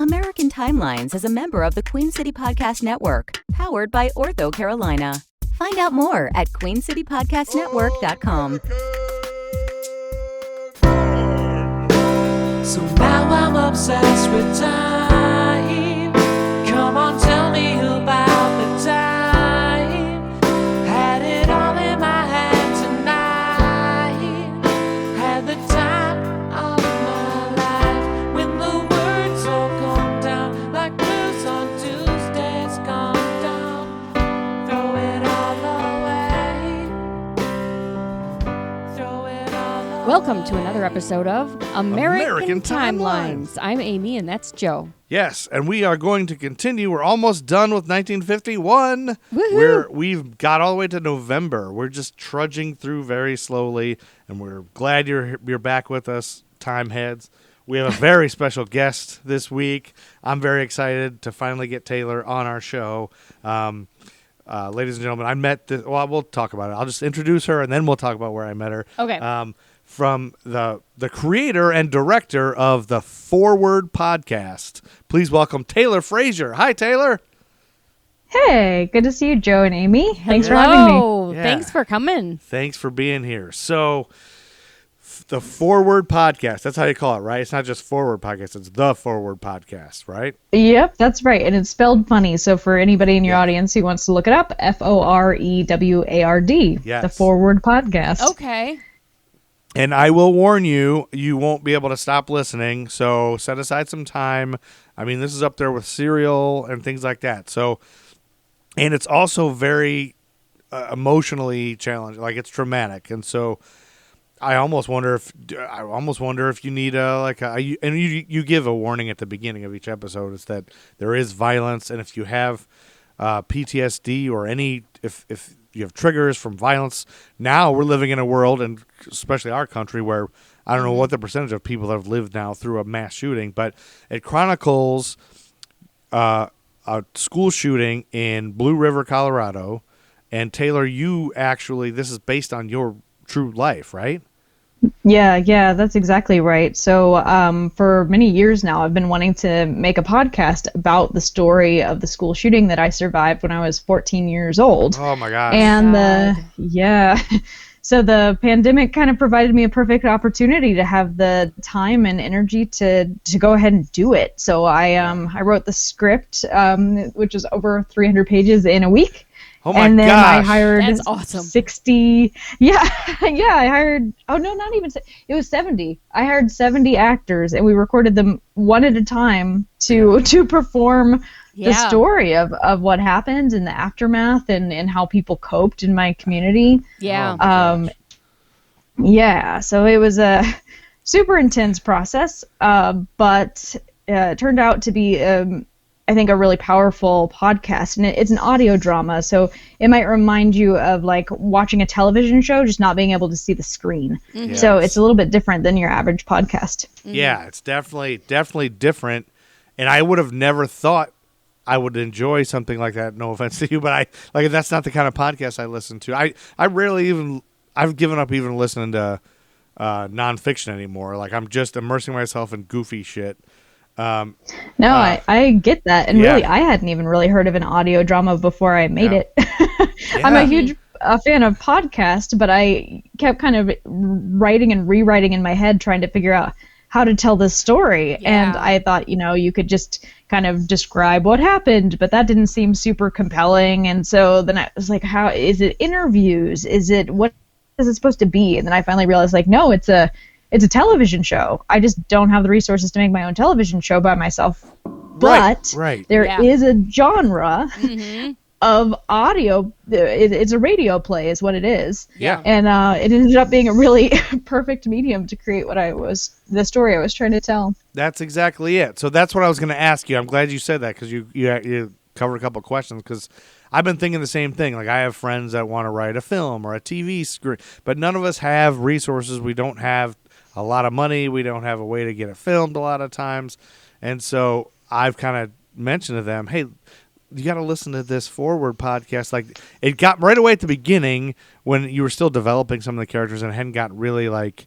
American Timelines is a member of the Queen City Podcast Network, powered by Ortho Carolina. Find out more at queencitypodcastnetwork.com. So now I'm obsessed with time. Come on, tell me about the time. Had it all in my hand tonight. Had the time of my life. When the words all come down like blues on Tuesdays come down. Throw it all away. Throw it all away. Welcome to another episode of American Timelines. I'm Amy, and that's Joe. Yes, and we are going to continue. We're almost done with 1951. We've got all the way to November. We're just trudging through very slowly, and we're glad you're back with us, time heads. We have a very special guest this week. I'm very excited to finally get Taylor on our show. Ladies and gentlemen, I met this. Well, we'll talk about it. I'll just introduce her, and then we'll talk about where I met her. Okay. From the creator and director of the Foreward Podcast. Please welcome Taylor Fraser. Hi, Taylor. Hey, good to see you, Joe and Amy. Thanks for having me. Yeah. Thanks for coming. Thanks for being here. So, the Foreward Podcast, that's how you call it, right? It's not just Foreward Podcast, it's the Foreward Podcast, right? Yep, that's right. And it's spelled funny. So for anybody in your audience who wants to look it up, Foreward. Yes. The Foreward Podcast. Okay. And I will warn you, you won't be able to stop listening, so set aside some time. I mean, this is up there with Serial and things like that. So, and it's also very emotionally challenging, like it's traumatic. And so I almost wonder if you need you give a warning at the beginning of each episode. It's that there is violence, and if you have PTSD or if you have triggers from violence. Now we're living in a world, and especially our country, where I don't know what the percentage of people that have lived now through a mass shooting, but it chronicles a school shooting in Blue River, Colorado. And Taylor, this is based on your true life, right? Yeah, that's exactly right. So for many years now, I've been wanting to make a podcast about the story of the school shooting that I survived when I was 14 years old. Oh, my gosh. And so the pandemic kind of provided me a perfect opportunity to have the time and energy to go ahead and do it. So I wrote the script, which is over 300 pages in a week. Oh my and then gosh. I hired That's awesome. 60. I hired. Oh no, not even. It was 70. I hired 70 actors, and we recorded them one at a time to perform the story of what happened and the aftermath and how people coped in my community. Yeah. So it was a super intense process, but it turned out to be. I think a really powerful podcast, and it's an audio drama, so it might remind you of like watching a television show, just not being able to see the screen. Mm-hmm. Yes. So it's a little bit different than your average podcast. Mm-hmm. Yeah, it's definitely different, and I would have never thought I would enjoy something like that. No offense to you, but that's not the kind of podcast I listen to. I rarely I've given up even listening to nonfiction anymore. Like I'm just immersing myself in goofy shit. I get that, and really I hadn't even really heard of an audio drama before I made it. I'm a huge fan of podcasts, but I kept kind of writing and rewriting in my head trying to figure out how to tell this story, and I thought you could just kind of describe what happened, but that didn't seem super compelling, and so then I was like, how is it interviews, what is it supposed to be? And then I finally realized no, it's a television show. I just don't have the resources to make my own television show by myself. But there is a genre of audio. It's a radio play is what it is. Yeah. And it ended up being a really perfect medium to create the story I was trying to tell. That's exactly it. So that's what I was going to ask you. I'm glad you said that because you covered a couple of questions because I've been thinking the same thing. Like I have friends that want to write a film or a TV script, but none of us have resources. We don't have a lot of money. We don't have a way to get it filmed a lot of times. And so I've kind of mentioned to them, hey, you got to listen to this Foreward podcast. Like it got right away at the beginning when you were still developing some of the characters and hadn't gotten really like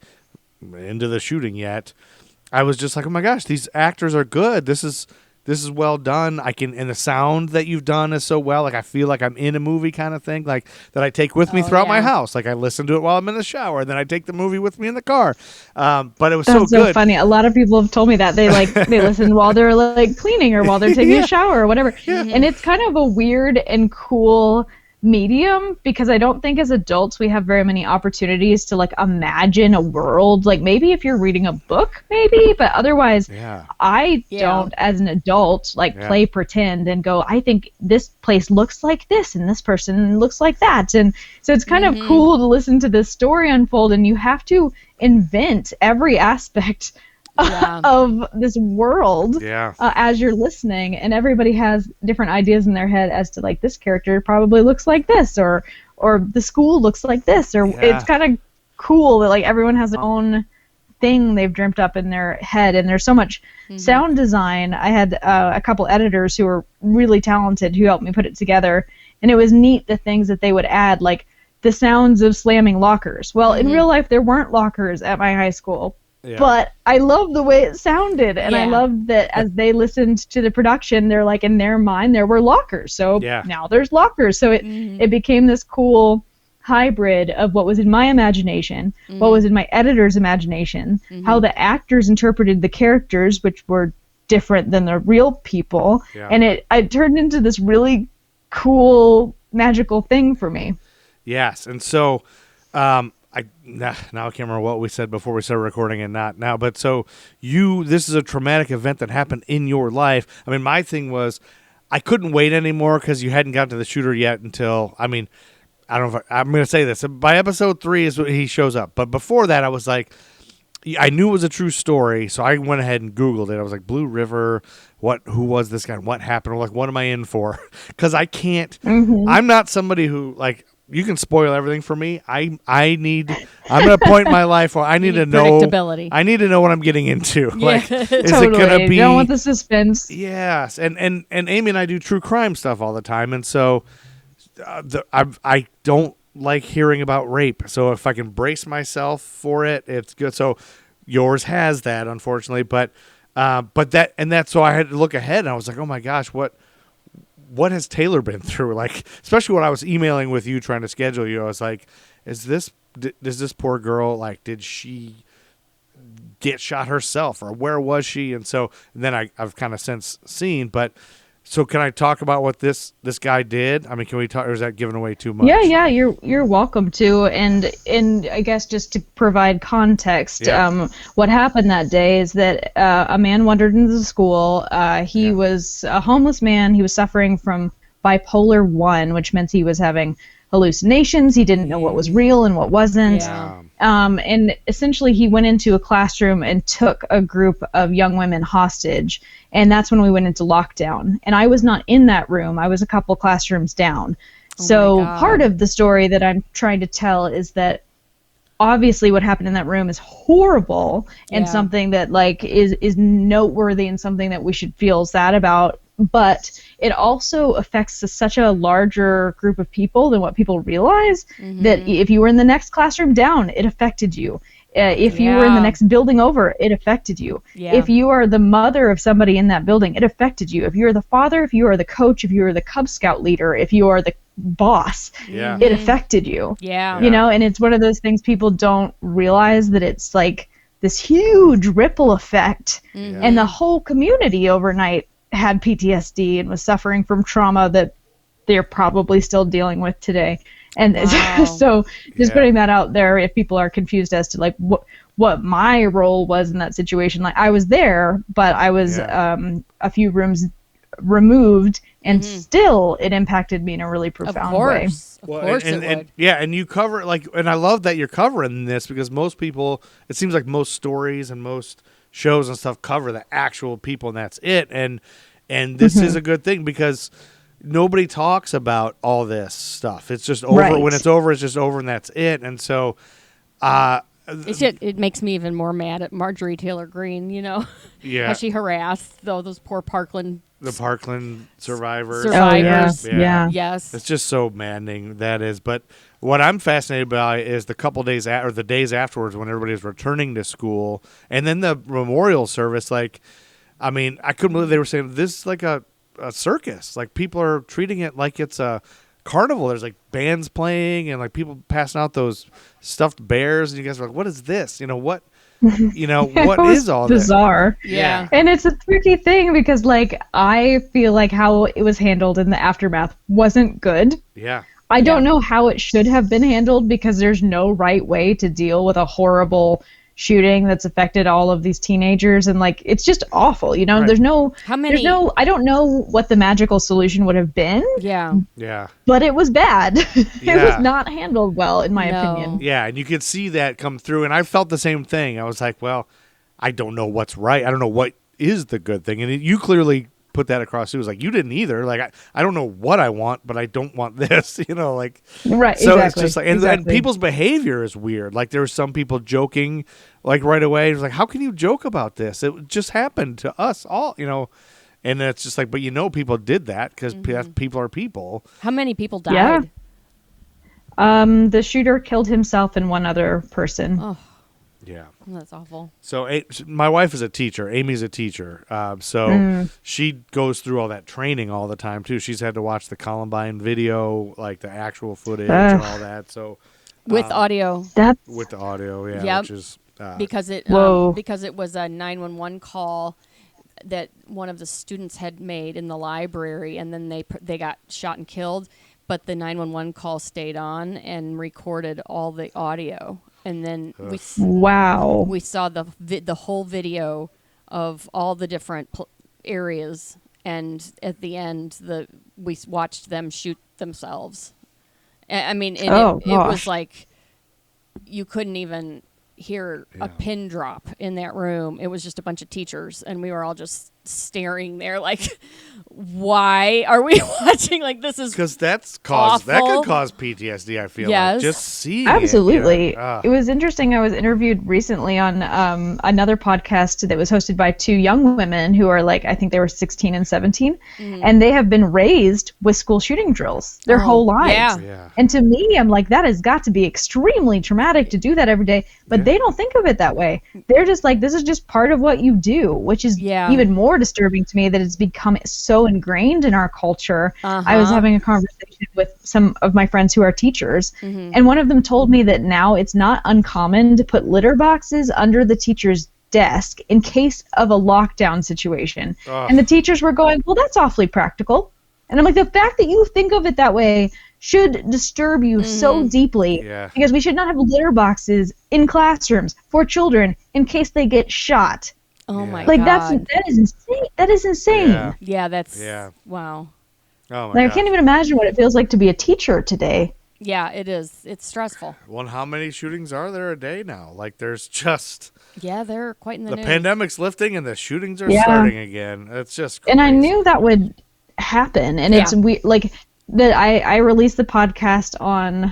into the shooting yet. I was just like, oh my gosh, these actors are good. This is this is well done. And the sound that you've done is so well. Like, I feel like I'm in a movie kind of thing, like that I take with me throughout my house. Like, I listen to it while I'm in the shower, and then I take the movie with me in the car. But it was That's so good. Funny. A lot of people have told me that they listen while they're like cleaning or while they're taking a shower or whatever. And it's kind of a weird and cool medium, because I don't think as adults we have very many opportunities to like imagine a world. Like, maybe if you're reading a book, maybe, but otherwise I don't as an adult like play pretend and go, I think this place looks like this and this person looks like that. And so it's kind of cool to listen to this story unfold, and you have to invent every aspect of this world as you're listening, and everybody has different ideas in their head as to like, this character probably looks like this, or the school looks like this, or it's kind of cool that like everyone has their own thing they've dreamt up in their head. And there's so much sound design. I had a couple editors who were really talented who helped me put it together, and it was neat the things that they would add, like the sounds of slamming lockers. Well, in real life there weren't lockers at my high school. But I love the way it sounded, and I love that as they listened to the production, they're like, in their mind there were lockers, so now there's lockers. So it became this cool hybrid of what was in my imagination, what was in my editor's imagination, how the actors interpreted the characters, which were different than the real people, and it turned into this really cool, magical thing for me. Yes, and so now I can't remember what we said before we started recording and not now. But so this is a traumatic event that happened in your life. I mean, my thing was I couldn't wait anymore because you hadn't gotten to the shooter yet until, I mean, I don't know if I'm going to say this. By episode 3 is when he shows up. But before that, I was like, I knew it was a true story, so I went ahead and Googled it. I was like, Blue River, who was this guy? What happened? Like, what am I in for? Because I can't, I'm not somebody who, like, you can spoil everything for me. I'm at a point in my life where I need to know predictability. I need to know what I'm getting into. Yeah. Like, is totally. it gonna be? You don't want the suspense. Yes, and Amy and I do true crime stuff all the time, and so I don't like hearing about rape. So if I can brace myself for it, it's good. So yours has that, unfortunately, but that's so I had to look ahead, and I was like, oh my gosh, what has Taylor been through? Like, especially when I was emailing with you trying to schedule you, I was like, does this poor girl, like, did she get shot herself, or where was she? And then I've kind of since seen, but so can I talk about what this guy did? I mean, can we talk, or is that giving away too much? Yeah, you're welcome to. And I guess just to provide context, what happened that day is that a man wandered into the school. He was a homeless man. He was suffering from bipolar 1, which meant he was having hallucinations. He didn't know what was real and what wasn't. Yeah. And essentially he went into a classroom and took a group of young women hostage. And that's when we went into lockdown. And I was not in that room. I was a couple classrooms down. So part of the story that I'm trying to tell is that obviously what happened in that room is horrible and something that like is noteworthy and something that we should feel sad about. But it also affects such a larger group of people than what people realize, that if you were in the next classroom down, it affected you. If you were in the next building over, it affected you. Yeah. If you are the mother of somebody in that building, it affected you. If you're the father, if you are the coach, if you are the Cub Scout leader, if you are the boss, it affected you. Yeah. You know, and it's one of those things people don't realize, that it's like this huge ripple effect, and the whole community overnight had PTSD and was suffering from trauma that they're probably still dealing with today. And so just putting that out there, if people are confused as to like what my role was in that situation, like I was there, but I was a few rooms removed, and still it impacted me in a really profound way. Of course it would. And you cover like, and I love that you're covering this, because most people, it seems like most stories and most shows and stuff cover the actual people, and that's it. And this is a good thing, because nobody talks about all this stuff. It's just over. Right. When it's over, it's just over, and that's it. And so it makes me even more mad at Marjorie Taylor Greene, you know, how she harassed those poor Parkland survivors. Yeah. Yes. It's just so maddening, that is. But what I'm fascinated by is the couple days or the days afterwards, when everybody's returning to school, and then the memorial service. Like, I mean, I couldn't believe they were saying this is like a circus. Like people are treating it like it's a carnival. There's like bands playing and like people passing out those stuffed bears, and you guys are like, what is this? What what is all bizarre. that? Yeah. And it's a tricky thing because like I feel like how it was handled in the aftermath wasn't good. Yeah. I don't know how it should have been handled because there's no right way to deal with a horrible shooting that's affected all of these teenagers, and like it's just awful. Right. There's no I don't know what the magical solution would have been. Yeah. But it was bad. It Yeah. was not handled well, in my opinion. Yeah, and you could see that come through, and I felt the same thing. I was like, well, I don't know what's right. I don't know what is the good thing, and you clearly put that across. It was like, you didn't either. Like, I don't know what I want, but I don't want this, like. Right, so exactly. it's just like, and people's behavior is weird. Like, there were some people joking, like, right away. It was like, how can you joke about this? It just happened to us all, And it's just like, but people did that because people are people. How many people died? Yeah. The shooter killed himself and one other person. Oh. Yeah. That's awful. So my wife is a teacher. Amy's a teacher. So she goes through all that training all the time, too. She's had to watch the Columbine video, like the actual footage and all that. So with audio. With the audio, yeah. Yep. Which is, because it was a 911 call that one of the students had made in the library, and then they got shot and killed. But the 911 call stayed on and recorded all the audio. And then we saw the whole video of all the different areas, and at the end, we watched them shoot themselves. I mean, it was like you couldn't even hear a pin drop in that room. It was just a bunch of teachers, and we were all just staring there like, why are we watching? Like, this is because that could cause PTSD. I feel like just seeing absolutely. It It was interesting. I was interviewed recently on another podcast that was hosted by two young women who are like, I think they were 16 and 17, and they have been raised with school shooting drills their whole lives. Yeah. And to me, I'm like, that has got to be extremely traumatic to do that every day. But they don't think of it that way. They're just like, this is just part of what you do, which is even more disturbing to me that it's become so ingrained in our culture. I was having a conversation with some of my friends who are teachers, and one of them told me that now it's not uncommon to put litter boxes under the teacher's desk in case of a lockdown situation. And the teachers were going, well, that's awfully practical. And I'm like, the fact that you think of it that way should disturb you so deeply, because we should not have litter boxes in classrooms for children in case they get shot. Oh my God! God! That is insane. That is insane. Yeah, that's wow. Oh my God! I can't even imagine what it feels like to be a teacher today. Yeah, it is. It's stressful. Well, how many shootings are there a day now? Like, there's just they're quite in the news. Pandemic's lifting and the shootings are starting again. It's just crazy. And I knew that would happen, and it's like that. I released the podcast on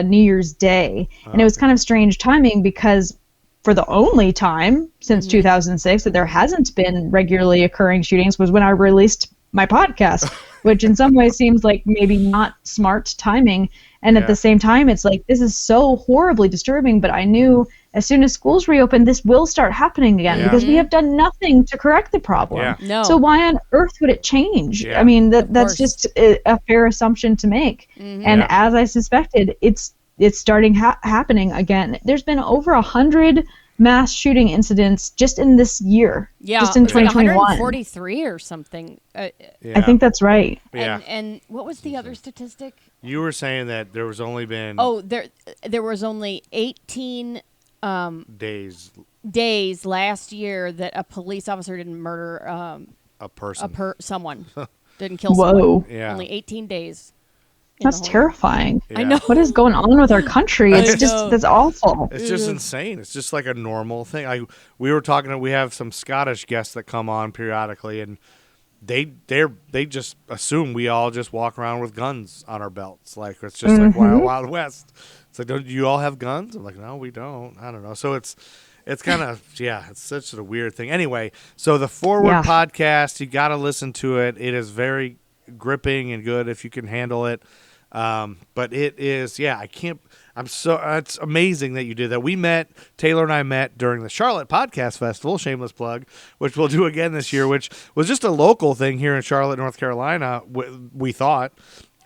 New Year's Day, and it was kind of strange timing because for the only time since 2006 that there hasn't been regularly occurring shootings was when I released my podcast, which in some ways seems like maybe not smart timing. And at the same time, it's like, this is so horribly disturbing, but I knew as soon as schools reopen, this will start happening again because we have done nothing to correct the problem. Yeah. No. So why on earth would it change? Yeah. I mean, that's just a fair assumption to make. And as I suspected, it's starting happening again. There's been over 100 mass shooting incidents just in this year. Yeah, just in 2021. 143 or something. I think that's right. Yeah. And what was the other statistic? You were saying that there was only been there was only 18 days last year that a police officer didn't murder a person, someone didn't kill someone. Whoa! Yeah. Only 18 days. That's terrifying. Yeah. I know. What is going on with our country? It's that's awful. It's just insane. It's just like a normal thing. We were talking. We have some Scottish guests that come on periodically, and they just assume we all just walk around with guns on our belts. Like, it's just like Wild West. It's like, don't you all have guns? I'm like, no, we don't. I don't know. So it's kind of it's such a weird thing. Anyway, so the Foreward Podcast, you got to listen to it. It is very gripping and good if you can handle it. But it is, I'm It's amazing that you did that. Taylor and I met during the Charlotte Podcast Festival, shameless plug, which we'll do again this year, which was just a local thing here in Charlotte, North Carolina, we thought.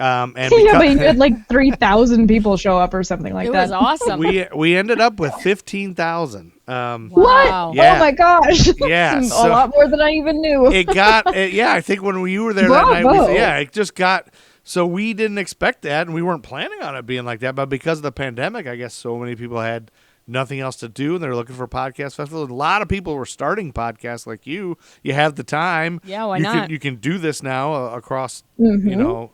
And but you had like 3,000 people show up or something like that. It was awesome. We ended up with 15,000. What? Yeah. Oh my gosh. Yeah. That's a lot more than I even knew. I think when you were there that Bravo. night, it just got. So we didn't expect that, and we weren't planning on it being like that. But because of the pandemic, I guess so many people had nothing else to do, and they're looking for podcast festivals. A lot of people were starting podcasts like you. You have the time. Yeah, why not? You can do this now across the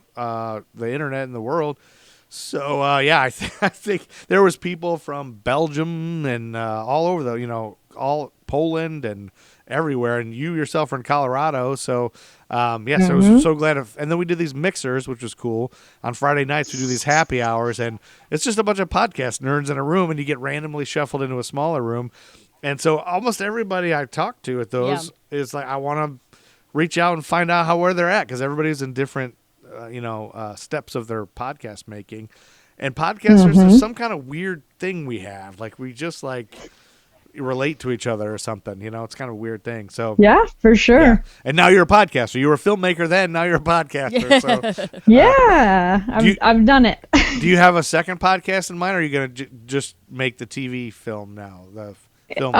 internet and the world. So I think there was people from Belgium and all over all Poland and everywhere, and you yourself are in Colorado. So so I was so glad and then we did these mixers, which was cool. On Friday nights we do these happy hours, and it's just a bunch of podcast nerds in a room, and you get randomly shuffled into a smaller room. And so almost everybody I talk to at those is like, I want to reach out and find out where they're at, because everybody's in different steps of their podcast making. And podcasters, there's some kind of weird thing we have, like we just relate to each other or something. It's kind of a weird thing. So yeah, for sure. Yeah. And now you're a podcaster. You were a filmmaker then, now you're a podcaster. So I've done it. Do you have a second podcast in mind, or are you going to just make the TV film now? The film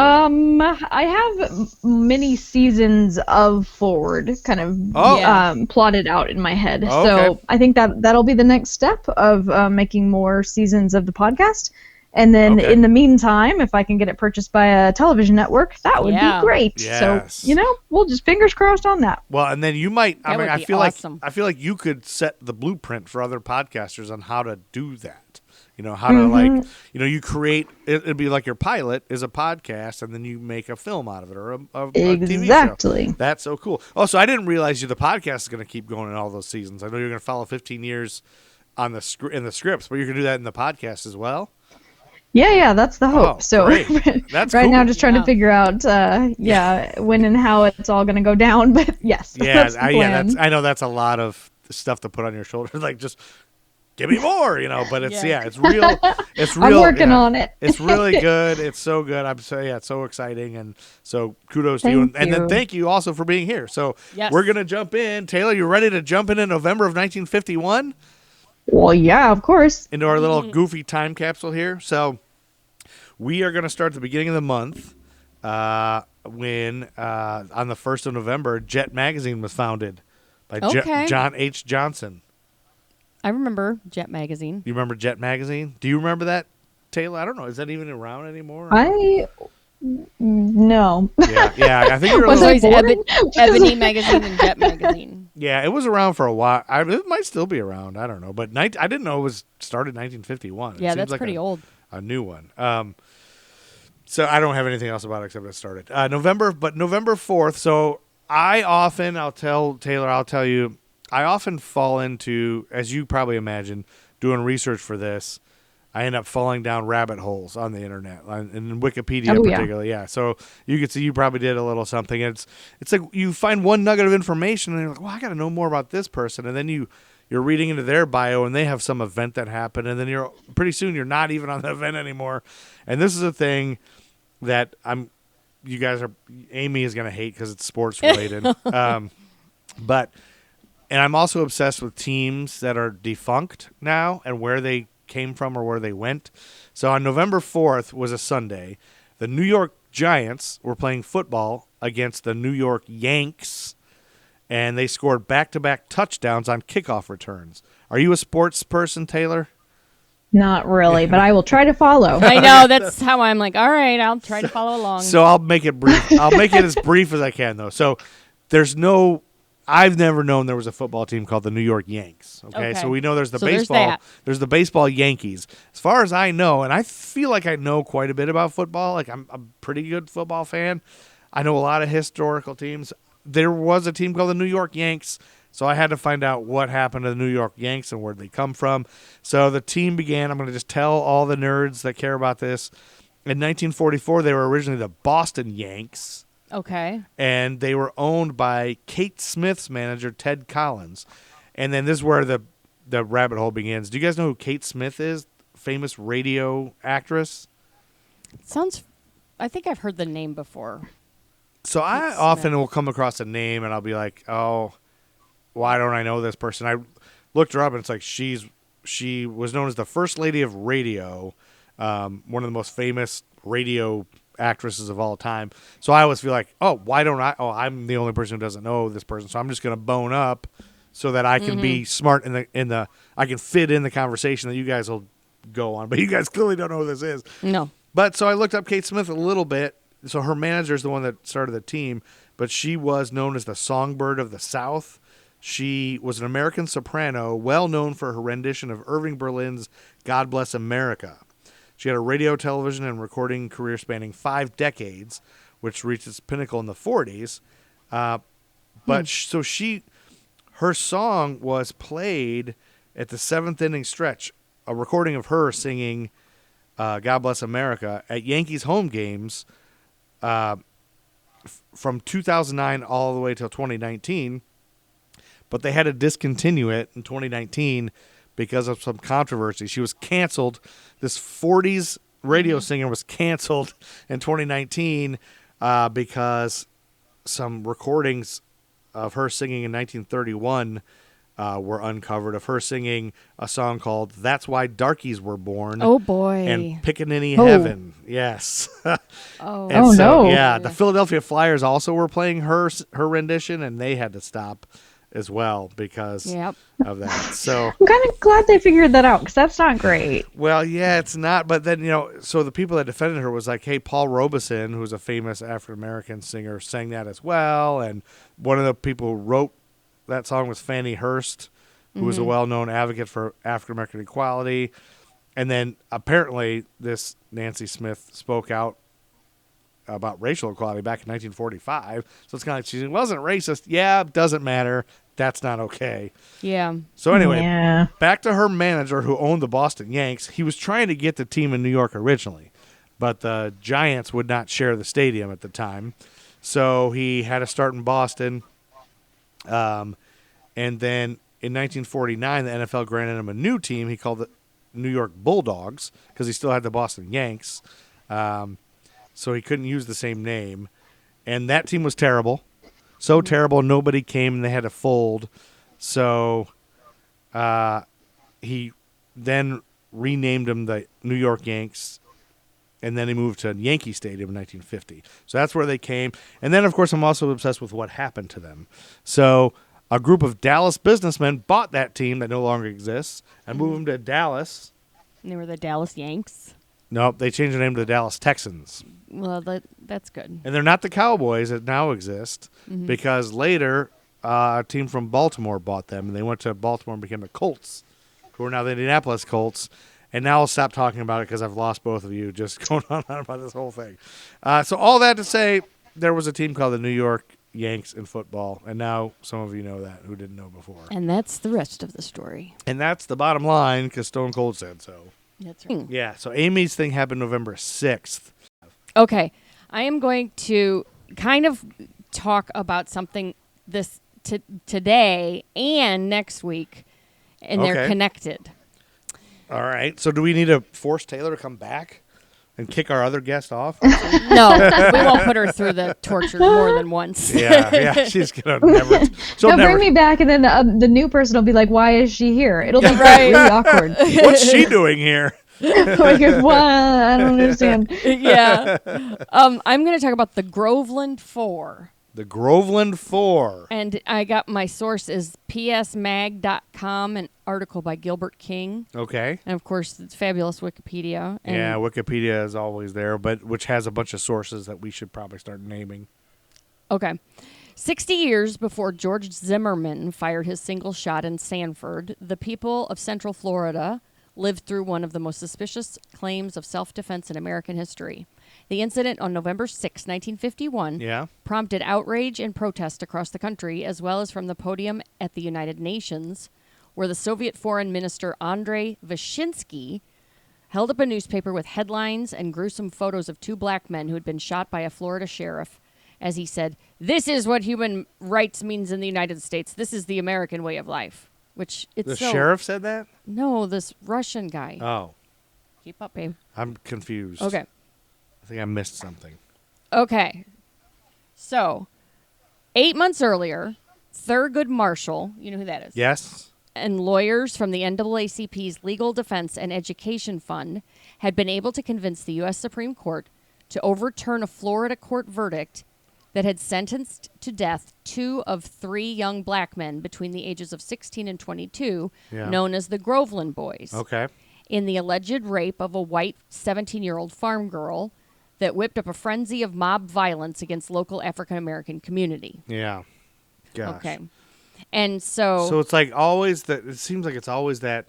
I have many seasons of Foreward kind of plotted out in my head. Oh, so okay. I think that'll be the next step of making more seasons of the podcast. And then in the meantime, if I can get it purchased by a television network, that would be great. Yes. So, we'll just fingers crossed on that. Well, and then you might, I feel awesome. like you could set the blueprint for other podcasters on how to do that. How to you create, it'd be like your pilot is a podcast, and then you make a film out of it, or a TV show. Exactly. That's so cool. Oh, so I didn't realize the podcast is going to keep going in all those seasons. I know you're going to follow 15 years in the scripts, but you're going to do that in the podcast as well. Yeah, that's the hope. Oh, so that's right cool. now, just trying to figure out, when and how it's all going to go down. But yes, that's the plan. I know that's a lot of stuff to put on your shoulders. Like, just give me more, But it's it's real. It's real. I'm working on it. It's really good. It's so good. It's so exciting, and so kudos to you. And then thank you also for being here. So we're gonna jump in. Taylor, you ready to jump in November of 1951? Well, yeah, of course. Into our little goofy time capsule here. So we are going to start at the beginning of the month when on the 1st of November, Jet Magazine was founded by John H. Johnson. I remember Jet Magazine. You remember Jet Magazine? Do you remember that, Taylor? I don't know. Is that even around anymore? No. Yeah. I think it was always Ebony Magazine and Jet Magazine. Yeah, it was around for a while. It might still be around. I don't know. But I didn't know it was started in 1951. Yeah, that's pretty old. A new one. So I don't have anything else about it except it started. November 4th. So I'll tell you, I often fall into, as you probably imagine, doing research for this, I end up falling down rabbit holes on the internet, and in Wikipedia particularly. Yeah. So you could see you probably did a little something. It's like you find one nugget of information, and you're like, well, I got to know more about this person. And then you're reading into their bio, and they have some event that happened, and then pretty soon you're not even on the event anymore. And this is a thing that Amy is going to hate because it's sports related. But I'm also obsessed with teams that are defunct now and where they came from or where they went. So on November 4th was a Sunday. The New York Giants were playing football against the New York Yanks, and they scored back-to-back touchdowns on kickoff returns. Are you a sports person, Taylor? Not really, but I will try to follow. I know, that's how I'm like, all right, I'll try to follow along. So I'll make it brief. I'll make it as brief as I can, though. So I've never known there was a football team called the New York Yanks. Okay. So we know there's the baseball. There's the baseball Yankees. As far as I know, and I feel like I know quite a bit about football. Like, I'm a pretty good football fan. I know a lot of historical teams. There was a team called the New York Yanks, so I had to find out what happened to the New York Yanks and where they come from. So the team began. I'm going to just tell all the nerds that care about this. In 1944, they were originally the Boston Yanks. Okay. And they were owned by Kate Smith's manager, Ted Collins. And then this is where the rabbit hole begins. Do you guys know who Kate Smith is? famous radio actress. I think I've heard the name before. So I often will come across a name and I'll be like, oh, why don't I know this person? I looked her up and it's like she was known as the First Lady of Radio, one of the most famous radio actresses of all time. So I always feel like, oh, why don't I? Oh, I'm the only person who doesn't know this person. So I'm just going to bone up so that I can be smart I can fit in the conversation that you guys will go on. But you guys clearly don't know who this is. No. But so I looked up Kate Smith a little bit. So her manager is the one that started the team, but she was known as the Songbird of the South. She was an American soprano, well known for her rendition of Irving Berlin's God Bless America. She had a radio, television, and recording career spanning 5 decades, which reached its pinnacle in the 40s. Her song was played at the 7th inning stretch, a recording of her singing God Bless America at Yankees home games from 2009 all the way till 2019, but they had to discontinue it in 2019 because of some controversy. She was canceled. This 40s radio singer was canceled in 2019 because some recordings of her singing in 1931 were uncovered of her singing a song called "That's Why Darkies Were Born." Oh boy! And "Pickaninny Heaven." Yes. No! Yeah, the Philadelphia Flyers also were playing her rendition, and they had to stop as well because of that. So I'm kind of glad they figured that out because that's not great. Well, yeah, it's not. But then so the people that defended her was like, hey, Paul Robeson, who's a famous African American singer, sang that as well, and one of the people who wrote that song was Fannie Hurst, who was a well-known advocate for African American equality. And then apparently this Nancy Smith spoke out about racial equality back in 1945. So it's kind of like she wasn't racist. Yeah, doesn't matter. That's not okay. Yeah. So anyway, back to her manager who owned the Boston Yanks. He was trying to get the team in New York originally, but the Giants would not share the stadium at the time. So he had to start in Boston. And then in 1949, the NFL granted him a new team. He called it New York Bulldogs because he still had the Boston Yanks. So he couldn't use the same name. And that team was terrible. So terrible, nobody came and they had to fold. So he then renamed them the New York Yanks. And then he moved to Yankee Stadium in 1950. So that's where they came. And then, of course, I'm also obsessed with what happened to them. So a group of Dallas businessmen bought that team that no longer exists and moved them to Dallas. And they were the Dallas Yanks? Nope, they changed their name to the Dallas Texans. Well, that's good. And they're not the Cowboys that now exist because later a team from Baltimore bought them, and they went to Baltimore and became the Colts, who are now the Indianapolis Colts. And now I'll stop talking about it because I've lost both of you just going on about this whole thing. So all that to say, there was a team called the New York Yanks in football, and now some of you know that who didn't know before. And that's the rest of the story. And that's the bottom line because Stone Cold said so. That's right. Yeah, so Amy's thing happened November 6th. Okay, I am going to kind of talk about something today and next week, and they're connected. All right. So do we need to force Taylor to come back and kick our other guest off? No, we won't put her through the torture more than once. Yeah, she's gonna never. Bring me back, and then the new person will be like, "Why is she here?" It'll be really awkward. What's she doing here? Like, what? I don't understand. Yeah. I'm going to talk about the Groveland Four. The Groveland Four. And I got my source is psmag.com, an article by Gilbert King. Okay. And, of course, it's fabulous Wikipedia. And yeah, Wikipedia is always there, but which has a bunch of sources that we should probably start naming. Okay. 60 years before George Zimmerman fired his single shot in Sanford, the people of Central Florida lived through one of the most suspicious claims of self-defense in American history. The incident on November 6, 1951, prompted outrage and protest across the country, as well as from the podium at the United Nations, where the Soviet Foreign Minister Andrei Vyshinsky held up a newspaper with headlines and gruesome photos of 2 black men who had been shot by a Florida sheriff, as he said, "This is what human rights means in the United States. This is the American way of life." Which it's the sheriff said that? No, this Russian guy. Oh. Keep up, babe. I'm confused. Okay. I think I missed something. Okay. So, 8 months earlier, Thurgood Marshall, you know who that is? Yes. And lawyers from the NAACP's Legal Defense and Education Fund had been able to convince the U.S. Supreme Court to overturn a Florida court verdict that had sentenced to death 2 of 3 young black men between the ages of 16 and 22, known as the Groveland Boys, Okay. in the alleged rape of a white 17-year-old farm girl that whipped up a frenzy of mob violence against local African-American community. Yeah. Gosh. Okay. And so it's like always that. It seems like it's always that.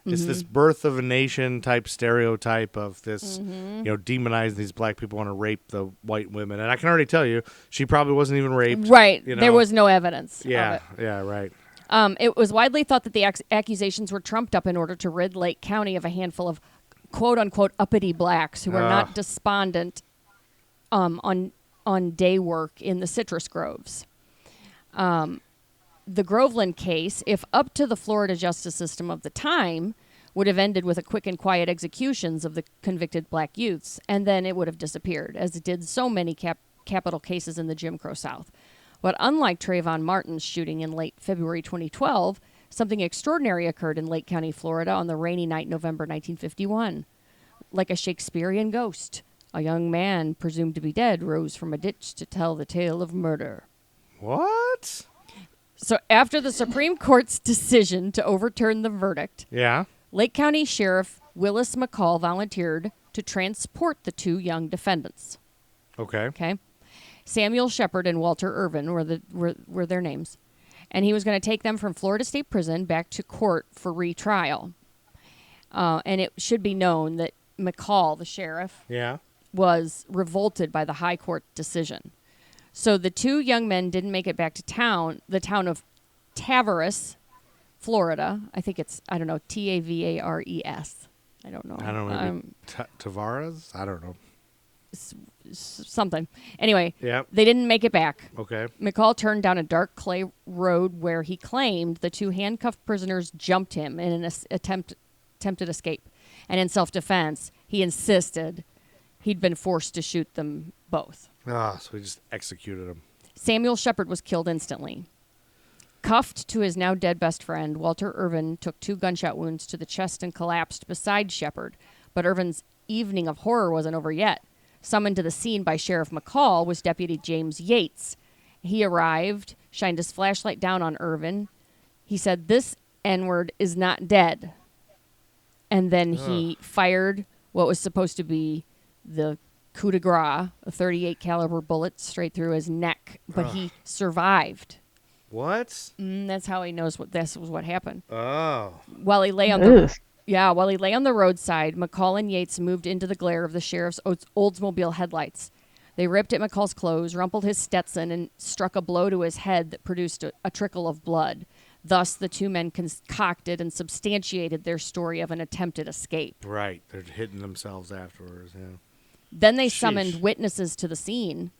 It's this birth of a nation type stereotype of this, demonizing these black people want to rape the white women. And I can already tell you, she probably wasn't even raped. Right. You know? There was no evidence of it. Yeah, right. It was widely thought that the accusations were trumped up in order to rid Lake County of a handful of quote-unquote uppity blacks who were not despondent on day work in the citrus groves. The Groveland case, if up to the Florida justice system of the time, would have ended with a quick and quiet executions of the convicted black youths, and then it would have disappeared, as it did so many capital cases in the Jim Crow South. But unlike Trayvon Martin's shooting in late February 2012, something extraordinary occurred in Lake County, Florida on the rainy night November 1951. Like a Shakespearean ghost, a young man presumed to be dead rose from a ditch to tell the tale of murder. What? So after the Supreme Court's decision to overturn the verdict, Lake County Sheriff Willis McCall volunteered to transport the 2 young defendants. Okay. Samuel Shepard and Walter Irvin were their names. And he was going to take them from Florida State Prison back to court for retrial. And it should be known that McCall, the sheriff, was revolted by the high court decision. So the 2 young men didn't make it back to the town of Tavares, Florida. I think it's, Tavares. I don't know. I don't know. Tavares? I don't know. Something. Anyway, they didn't make it back. Okay. McCall turned down a dark clay road where he claimed the 2 handcuffed prisoners jumped him in an attempted escape. And in self-defense, he insisted he'd been forced to shoot them both. So he just executed him. Samuel Shepard was killed instantly. Cuffed to his now dead best friend, Walter Irvin took 2 gunshot wounds to the chest and collapsed beside Shepard. But Irvin's evening of horror wasn't over yet. Summoned to the scene by Sheriff McCall was Deputy James Yates. He arrived, shined his flashlight down on Irvin. He said, "This N-word is not dead." And then he fired what was supposed to be the coup de grace, a .38 caliber bullet straight through his neck, but he survived. What? That's how he knows what happened. Oh. While he lay on the roadside, McCall and Yates moved into the glare of the sheriff's Oldsmobile headlights. They ripped at McCall's clothes, rumpled his Stetson, and struck a blow to his head that produced a trickle of blood. Thus, the 2 men concocted and substantiated their story of an attempted escape. Right. They're hitting themselves afterwards, Then they summoned witnesses to the scene,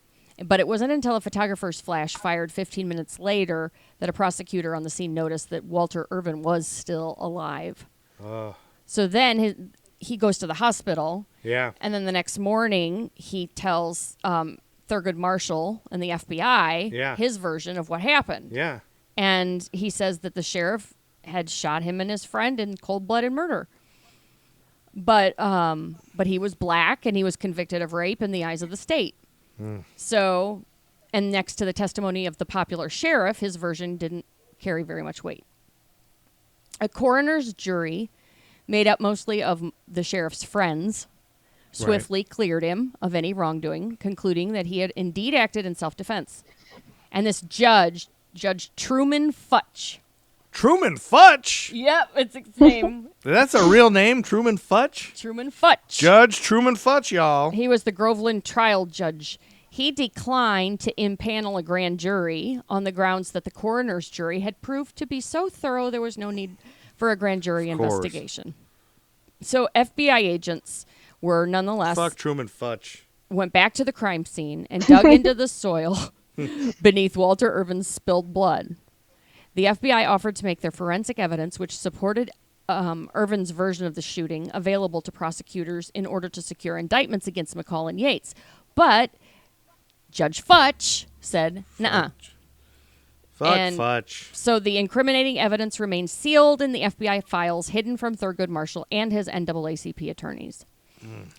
but it wasn't until a photographer's flash fired 15 minutes later that a prosecutor on the scene noticed that Walter Irvin was still alive. So then he goes to the hospital. Yeah. And then the next morning, he tells Thurgood Marshall and the FBI his version of what happened. Yeah. And he says that the sheriff had shot him and his friend in cold-blooded murder. But he was black, and he was convicted of rape in the eyes of the state. So, and next to the testimony of the popular sheriff, his version didn't carry very much weight. A coroner's jury, made up mostly of the sheriff's friends, swiftly cleared him of any wrongdoing, concluding that he had indeed acted in self-defense. And this Judge Truman Futch. Truman Futch? Yep, it's his name. That's a real name, Truman Futch? Truman Futch. Judge Truman Futch, y'all. He was the Groveland trial judge. He declined to impanel a grand jury on the grounds that the coroner's jury had proved to be so thorough there was no need for a grand jury investigation. So FBI agents were nonetheless... Fuck Truman Futch. Went back to the crime scene and dug into the soil beneath Walter Irvin's spilled blood. The FBI offered to make their forensic evidence, which supported Irvin's version of the shooting available to prosecutors in order to secure indictments against McCall and Yates. But Judge Futch said, nuh-uh. Futch. So the incriminating evidence remains sealed in the FBI files hidden from Thurgood Marshall and his NAACP attorneys.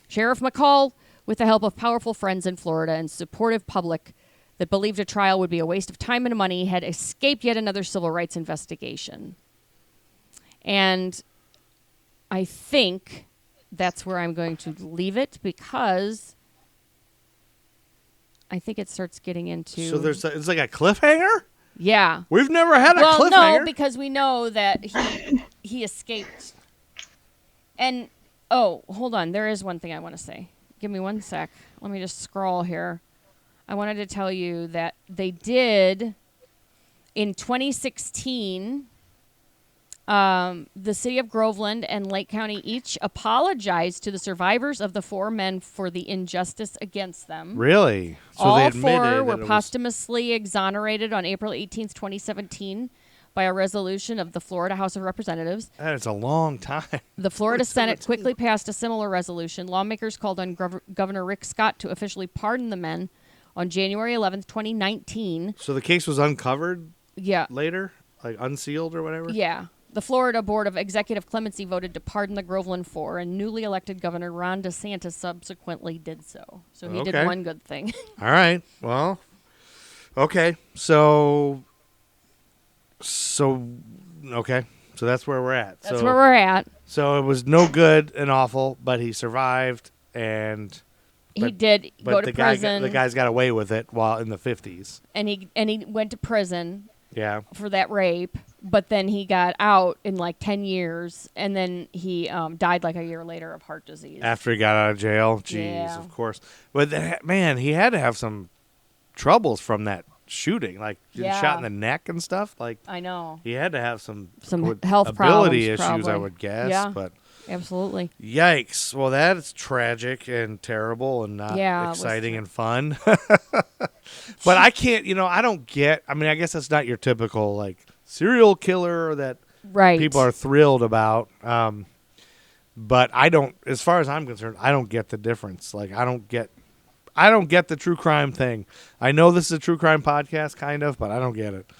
Sheriff McCall, with the help of powerful friends in Florida and supportive public that believed a trial would be a waste of time and money, had escaped yet another civil rights investigation. And I think that's where I'm going to leave it, because I think it starts getting into... So it's like a cliffhanger? Yeah. We've never had a cliffhanger. Well, no, because we know that he escaped. And, hold on. There is one thing I want to say. Give me 1 sec. Let me just scroll here. I wanted to tell you that they did, in 2016, the city of Groveland and Lake County each apologized to the survivors of the 4 men for the injustice against them. Really? So All they admitted 4 were that posthumously exonerated on April 18th, 2017 by a resolution of the Florida House of Representatives. That is a long time. The Florida Senate quickly passed a similar resolution. Lawmakers called on Governor Rick Scott to officially pardon the men on January 11th, 2019. So the case was uncovered Yeah. later? Like unsealed or whatever? Yeah. The Florida Board of Executive Clemency voted to pardon the Groveland Four, and newly elected Governor Ron DeSantis subsequently did so. So he did one good thing. All right. Well, okay. So okay. So that's where we're at. That's where we're at. So it was no good and awful, but he survived, and he did go to prison. The guy's got away with it while in the 50s. And he went to prison. Yeah. For that rape, but then he got out in like 10 years, and then he died like a year later of heart disease. After he got out of jail? Jeez, Of course. But, man, he had to have some troubles from that shooting, like getting shot in the neck and stuff. Like, I know. He had to have some health ability issues, probably. I would guess. Yeah, but absolutely. Yikes. Well, that's tragic and terrible and not exciting and fun. But I can't, I don't get, I guess that's not your typical, like, serial killer that people are thrilled about. But I don't, as far as I'm concerned, I don't get the difference. Like, I don't get the true crime thing. I know this is a true crime podcast, kind of, but I don't get it.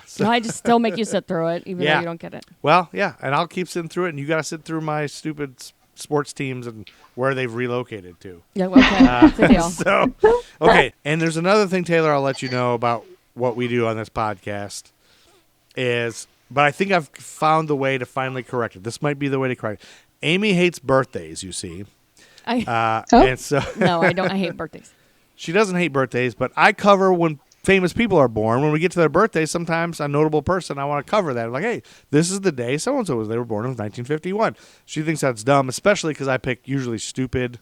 So I just still make you sit through it, even though you don't get it. Well, yeah, and I'll keep sitting through it, and you got to sit through my stupid sports teams and where they've relocated to. Yeah, okay. Good deal. So, okay, and there's another thing, Taylor, I'll let you know about what we do on this podcast but I think I've found the way to finally correct it. This might be the way to correct it. Amy hates birthdays, you see. And so no, I don't. I hate birthdays. She doesn't hate birthdays, but I cover when famous people are born. When we get to their birthday, sometimes a notable person, I want to cover that. I'm like, hey, this is the day so-and-so was. They were born in 1951. She thinks that's dumb, especially because I pick usually stupid.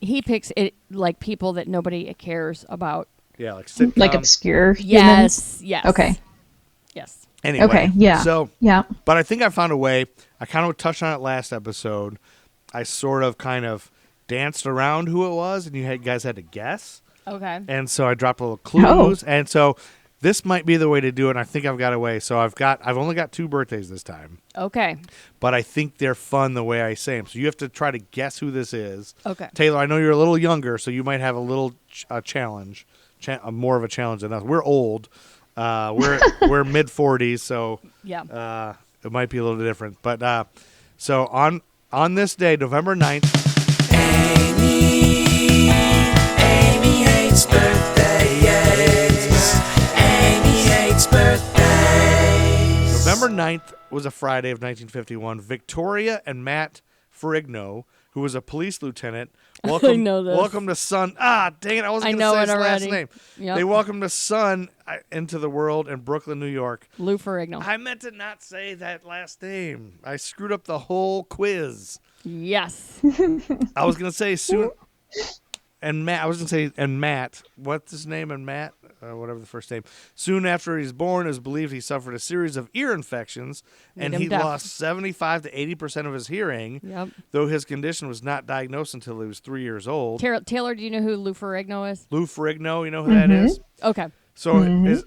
He picks it like people that nobody cares about. Yeah, like sitcoms. Like obscure humans? Yes. Okay. Yes. Anyway. Okay, yeah. So, yeah. But I think I found a way. I kind of touched on it last episode. I sort of kind of danced around who it was, and you guys had to guess. Okay. And so I dropped a little clues, and so this might be the way to do it. And I think I've got a way. So I've only got 2 birthdays this time. Okay. But I think they're fun the way I say them. So you have to try to guess who this is. Okay. Taylor, I know you're a little younger, so you might have a little challenge, more of a challenge than us. We're old. We're mid 40s, so yeah. It might be a little different. But so on this day, November 9th. Amy hates birthdays. Amy hates birthdays. November 9th was a Friday of 1951. Victoria and Matt Ferigno, who was a police lieutenant, welcome to Sun. Ah, dang it! I wasn't going to say his last name. Yep. They welcomed the Sun into the world in Brooklyn, New York. Lou Ferrigno. I meant to not say that last name. I screwed up the whole quiz. Yes. I was going to say soon. And Matt, what's his name? And Matt, whatever the first name. Soon after he was born, it was believed he suffered a series of ear infections, and he lost 75 to 80% of his hearing. Yep. Though his condition was not diagnosed until he was 3 years old. Taylor, do you know who Lou Ferrigno is? Lou Ferrigno, you know who that is? Okay. So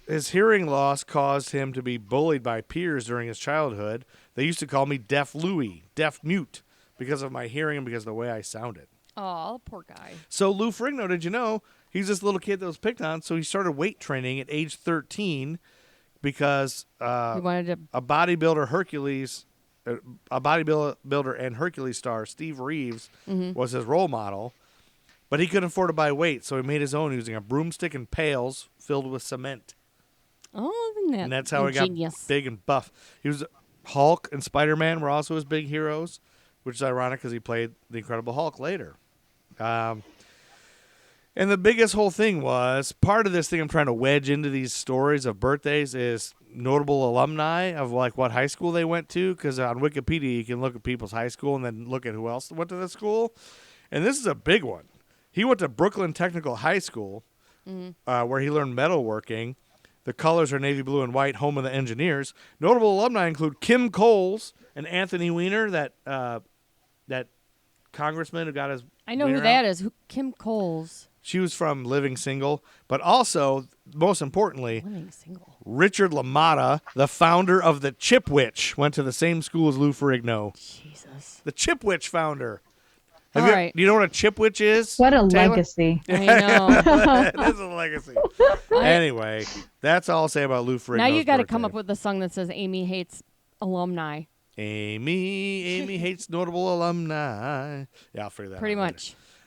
his hearing loss caused him to be bullied by peers during his childhood. They used to call me Deaf Louie, deaf mute, because of my hearing and because of the way I sounded. Oh, poor guy. So Lou Ferrigno, did you know, he's this little kid that was picked on, so he started weight training at age 13 because He wanted to. a bodybuilder and Hercules star, Steve Reeves, was his role model. But he couldn't afford to buy weight, so he made his own using a broomstick and pails filled with cement. Oh, isn't that And that's how ingenious. he got big and buff. He was Hulk and Spider-Man were also his big heroes, which is ironic because he played the Incredible Hulk later. And the biggest whole thing was, part of this thing I'm trying to wedge into these stories of birthdays is notable alumni of like what high school they went to, because on Wikipedia you can look at people's high school and then look at who else went to the school. And this is a big one. He went to Brooklyn Technical High School, where he learned metalworking. The colors are navy blue and white, home of the engineers. Notable alumni include Kim Coles and Anthony Weiner, that congressman who got his I know wiener who that out. is. Kim Coles. She was from Living Single. But also, most importantly, Living Single. Richard LaMotta, the founder of the Chipwich, went to the same school as Lou Ferrigno. Jesus. The Chipwich founder. All Do right. you know what a Chipwich is? What a Taylor? legacy. I know. It is a legacy. Anyway, that's all I'll say about Lou Ferrigno's Now you got to come birthday. up with a song that says Amy hates alumni. Amy hates notable alumni. Yeah, I'll figure that Pretty out later.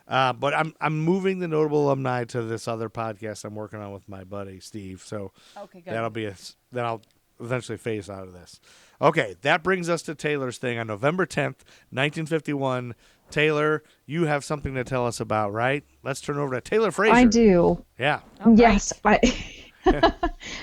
much. But I'm moving the notable alumni to this other podcast I'm working on with my buddy Steve. So Okay, good. then I'll eventually phase out of this. Okay, that brings us to Taylor's thing on November 10th, 1951. Taylor, you have something to tell us about, right? Let's turn over to Taylor Fraser. I do. Yeah. All right. Yes.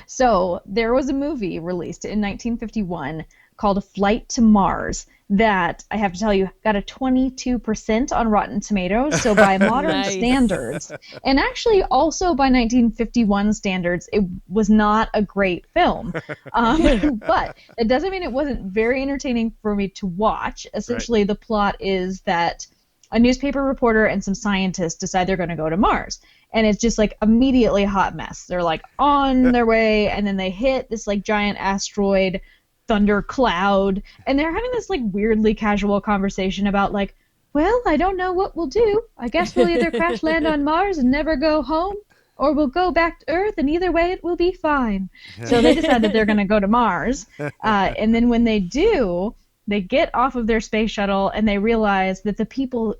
So there was a movie released in 1951 called Flight to Mars that, I have to tell you, got a 22% on Rotten Tomatoes. So by modern Nice. standards, and actually also by 1951 standards, it was not a great film. But it doesn't mean it wasn't very entertaining for me to watch. Essentially, the plot is that a newspaper reporter and some scientists decide they're going to go to Mars. And it's just like immediately a hot mess. They're like on their way, and then they hit this like giant asteroid thundercloud, and they're having this like weirdly casual conversation about like, well, I don't know what we'll do. I guess we'll either crash land on Mars and never go home, or we'll go back to Earth, and either way it will be fine. So they decide that they're going to go to Mars, and then when they do, they get off of their space shuttle and they realize that the people,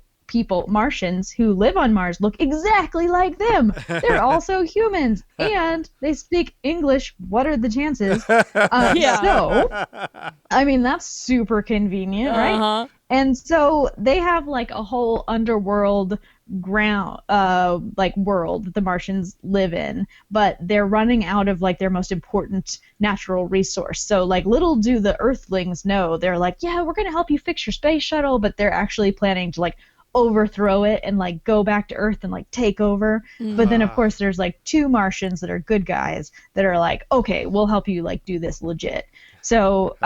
Martians who live on Mars, look exactly like them. They're also humans, and they speak English. What are the chances? Yeah. So, I mean, that's super convenient, right? Uh-huh. And so they have like a whole underworld world that the Martians live in, but they're running out of like their most important natural resource. So like little do the Earthlings know, they're like, yeah, we're going to help you fix your space shuttle, but they're actually planning to like overthrow it and like go back to Earth and like take over. But then of course there's like two Martians that are good guys that are like, okay, we'll help you like do this legit. So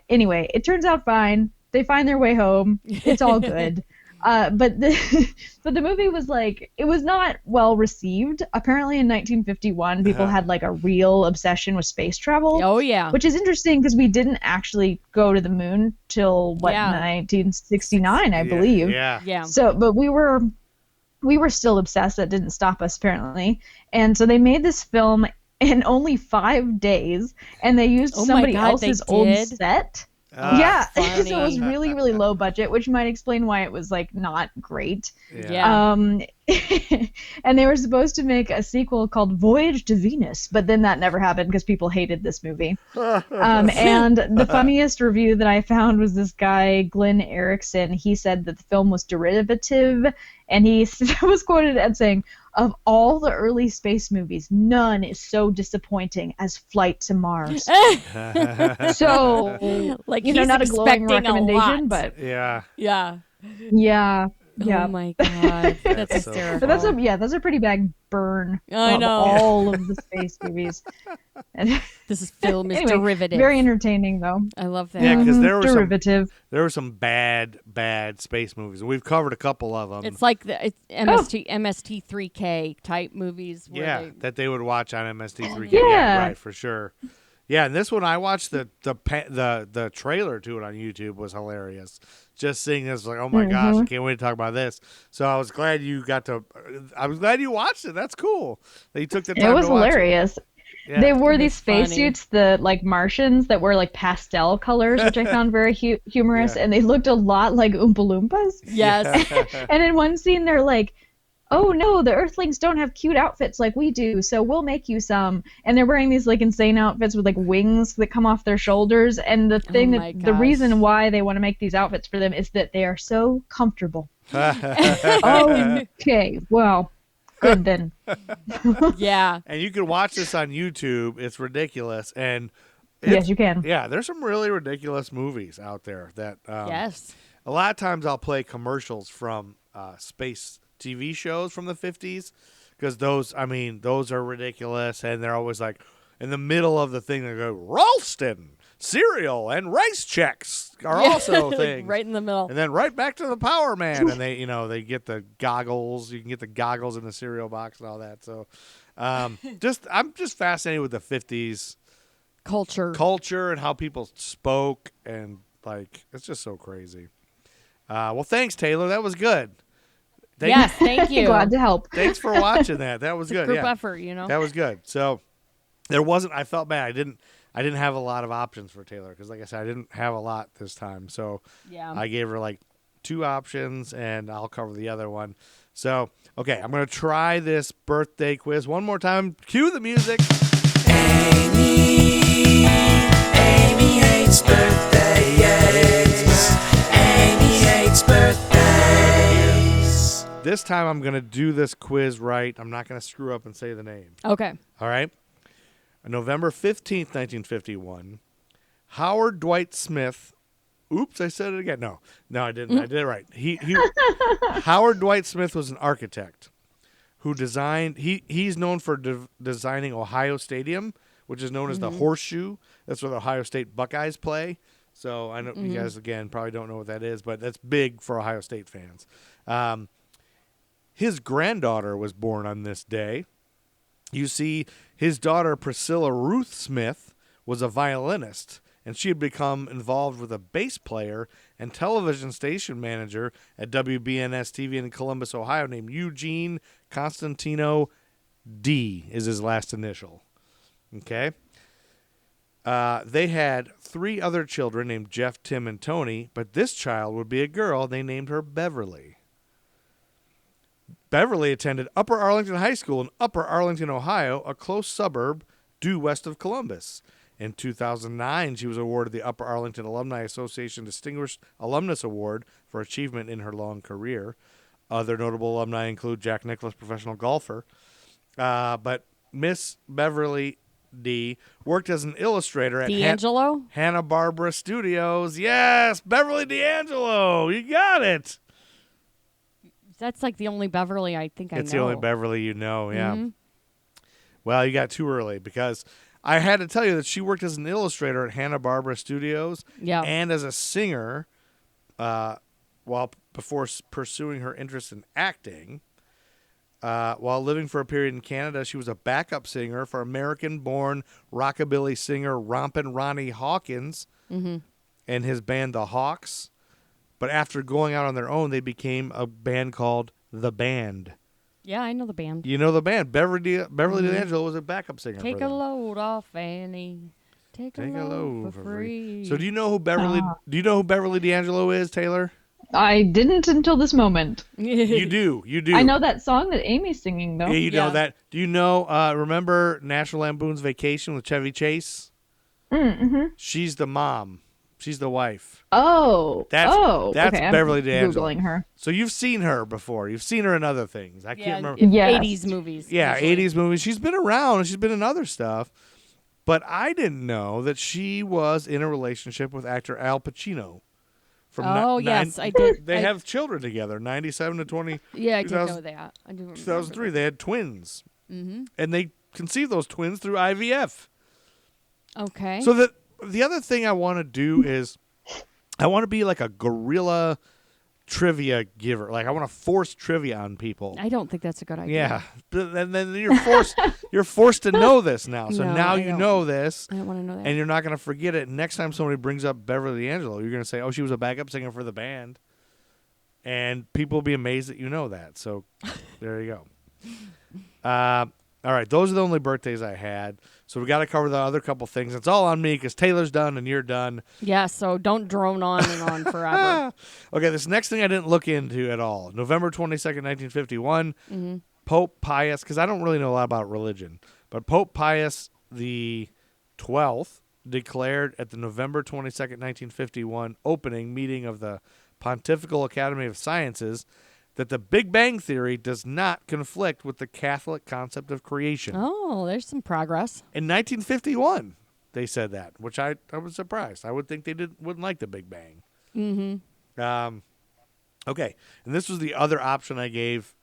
anyway, it turns out fine. They find their way home. It's all good. But the movie was like, it was not well received. Apparently in 1951, people had like a real obsession with space travel. Oh, yeah. Which is interesting because we didn't actually go to the moon till 1969, I believe. Yeah. Yeah. So, but we were still obsessed. That didn't stop us apparently. And so they made this film in only 5 days, and they used Oh my somebody God, else's they old did? set. Ah, Yeah, so funny. it was really, really low budget, which might explain why it was like not great. Yeah. And they were supposed to make a sequel called Voyage to Venus, but then that never happened because people hated this movie. And the funniest review that I found was this guy, Glenn Erickson. He said that the film was derivative, and he was quoted as saying, of all the early space movies, none is so disappointing as Flight to Mars. So, Like you know, he's not a glowing expecting a recommendation, lot. but Yeah. Yeah. yeah. Yeah. Oh my god, that's so hysterical. But that's a pretty bad burn. I of know. all of the space movies. And This film is anyway, derivative. very entertaining though. I love that. Yeah, because there were derivative. there were some bad space movies. We've covered a couple of them. It's like the MST3K type movies. Where that they would watch on MST3K. Yeah. Right, for sure. Yeah, and this one I watched the trailer to it on YouTube was hilarious. Just seeing this, like, oh my gosh, I can't wait to talk about this. So I was glad you watched it. That's cool. That you took the time. It was to watch hilarious. Yeah. They wore these funny. spacesuits, the like Martians that were like pastel colors, which I found very humorous, Yeah. and they looked a lot like Oompa Loompas. Yes. And in one scene, they're like, "Oh no, the Earthlings don't have cute outfits like we do, so we'll make you some." And they're wearing these like insane outfits with like wings that come off their shoulders. And the thing my the gosh. reason why they want to make these outfits for them is that they are so comfortable. Okay, well, good then. Yeah. And you can watch this on YouTube. It's ridiculous. And Yes, you can. yeah, there's some really ridiculous movies out there that Yes. a lot of times I'll play commercials from space TV shows from the 50s because those are ridiculous, and they're always like in the middle of the thing they go Ralston cereal and rice checks are also like things right in the middle. and then right back to the Power Man, and they get the goggles. You can get the goggles in the cereal box and all that. So I'm just fascinated with the 50s culture and how people spoke, and like it's just so crazy. Well, thanks, Taylor. That was good. Yes, thank you. Glad to help. Thanks for watching that. That was good. Group Yeah, effort, that was good. So there wasn't. I felt bad. I didn't have a lot of options for Taylor because, like I said, I didn't have a lot this time. So Yeah. I gave her like 2 options, and I'll cover the other one. So okay, I'm gonna try this birthday quiz one more time. Cue the music. Amy hates birthdays. Amy hates birthdays. This time I'm gonna do this quiz right. I'm not gonna screw up and say the name. Okay. All right. On November 15th, 1951, Howard Dwight Smith. Oops, I said it again. No, I didn't. I did it right. He Howard Dwight Smith was an architect who designed. He's known for designing Ohio Stadium, which is known as the Horseshoe. That's where the Ohio State Buckeyes play. So I know you guys again probably don't know what that is, but that's big for Ohio State fans. His granddaughter was born on this day. You see, his daughter Priscilla Ruth Smith was a violinist, and she had become involved with a bass player and television station manager at WBNS-TV in Columbus, Ohio, named Eugene Constantino D. is his last initial. Okay? They had 3 other children named Jeff, Tim, and Tony, but this child would be a girl. They named her Beverly. Beverly attended Upper Arlington High School in Upper Arlington, Ohio, a close suburb due west of Columbus. In 2009, she was awarded the Upper Arlington Alumni Association Distinguished Alumnus Award for achievement in her long career. Other notable alumni include Jack Nicklaus, professional golfer. But Miss Beverly D. worked as an illustrator at D'Angelo? Hanna-Barbera Studios. Yes, Beverly D'Angelo. You got it. That's like the only Beverly I think I know. It's the only Beverly you know, yeah. Mhm. Well, you got too early because I had to tell you that she worked as an illustrator at Hanna-Barbera Studios and as a singer before pursuing her interest in acting. While living for a period in Canada, she was a backup singer for American-born rockabilly singer Rompin' Ronnie Hawkins and his band The Hawks. But after going out on their own, they became a band called The Band. Yeah, I know the band. You know the band. Beverly D'Angelo was a backup singer. Take for a them. load off, Annie. Take a load for free. So do you know who Beverly D'Angelo is, Taylor? I didn't until this moment. You do. I know that song that Amy's singing, though. Yeah, you know that. Do you know, remember National Lampoon's Vacation with Chevy Chase? Mm-hmm. She's the mom. She's the wife. That's okay. Beverly I'm D'Angelo. Googling her. So you've seen her before. You've seen her in other things. I can't remember. Yes. 80s movies. Yeah, usually. 80s movies. She's been around and she's been in other stuff. But I didn't know that she was in a relationship with actor Al Pacino Yes, I did. They have children together, 97 to 20. Yeah, I did know that. I do remember 2003, they had twins. Mm-hmm. And they conceived those twins through IVF. Okay. So the other thing I want to do is I want to be like a guerrilla trivia giver. Like I want to force trivia on people. I don't think that's a good idea. Yeah. And then you're forced to know this now. So No, now I you don't. know this. I don't want to know that. And you're not going to forget it. Next time somebody brings up Beverly D'Angelo, you're going to say, "Oh, she was a backup singer for the band." And people will be amazed that you know that. So there you go. All right, those are the only birthdays I had. So we got to cover the other couple things. It's all on me because Taylor's done and you're done. Yeah, so don't drone on and on forever. Okay, this next thing I didn't look into at all. November 22nd, 1951, Mm-hmm. Pope Pius, because I don't really know a lot about religion, but Pope Pius the 12th declared at the November 22nd, 1951 opening meeting of the Pontifical Academy of Sciences that the Big Bang Theory does not conflict with the Catholic concept of creation. Oh, there's some progress. In 1951, they said that, which I was surprised. I would think they wouldn't like the Big Bang. Mm-hmm. Okay, and this was the other option I gave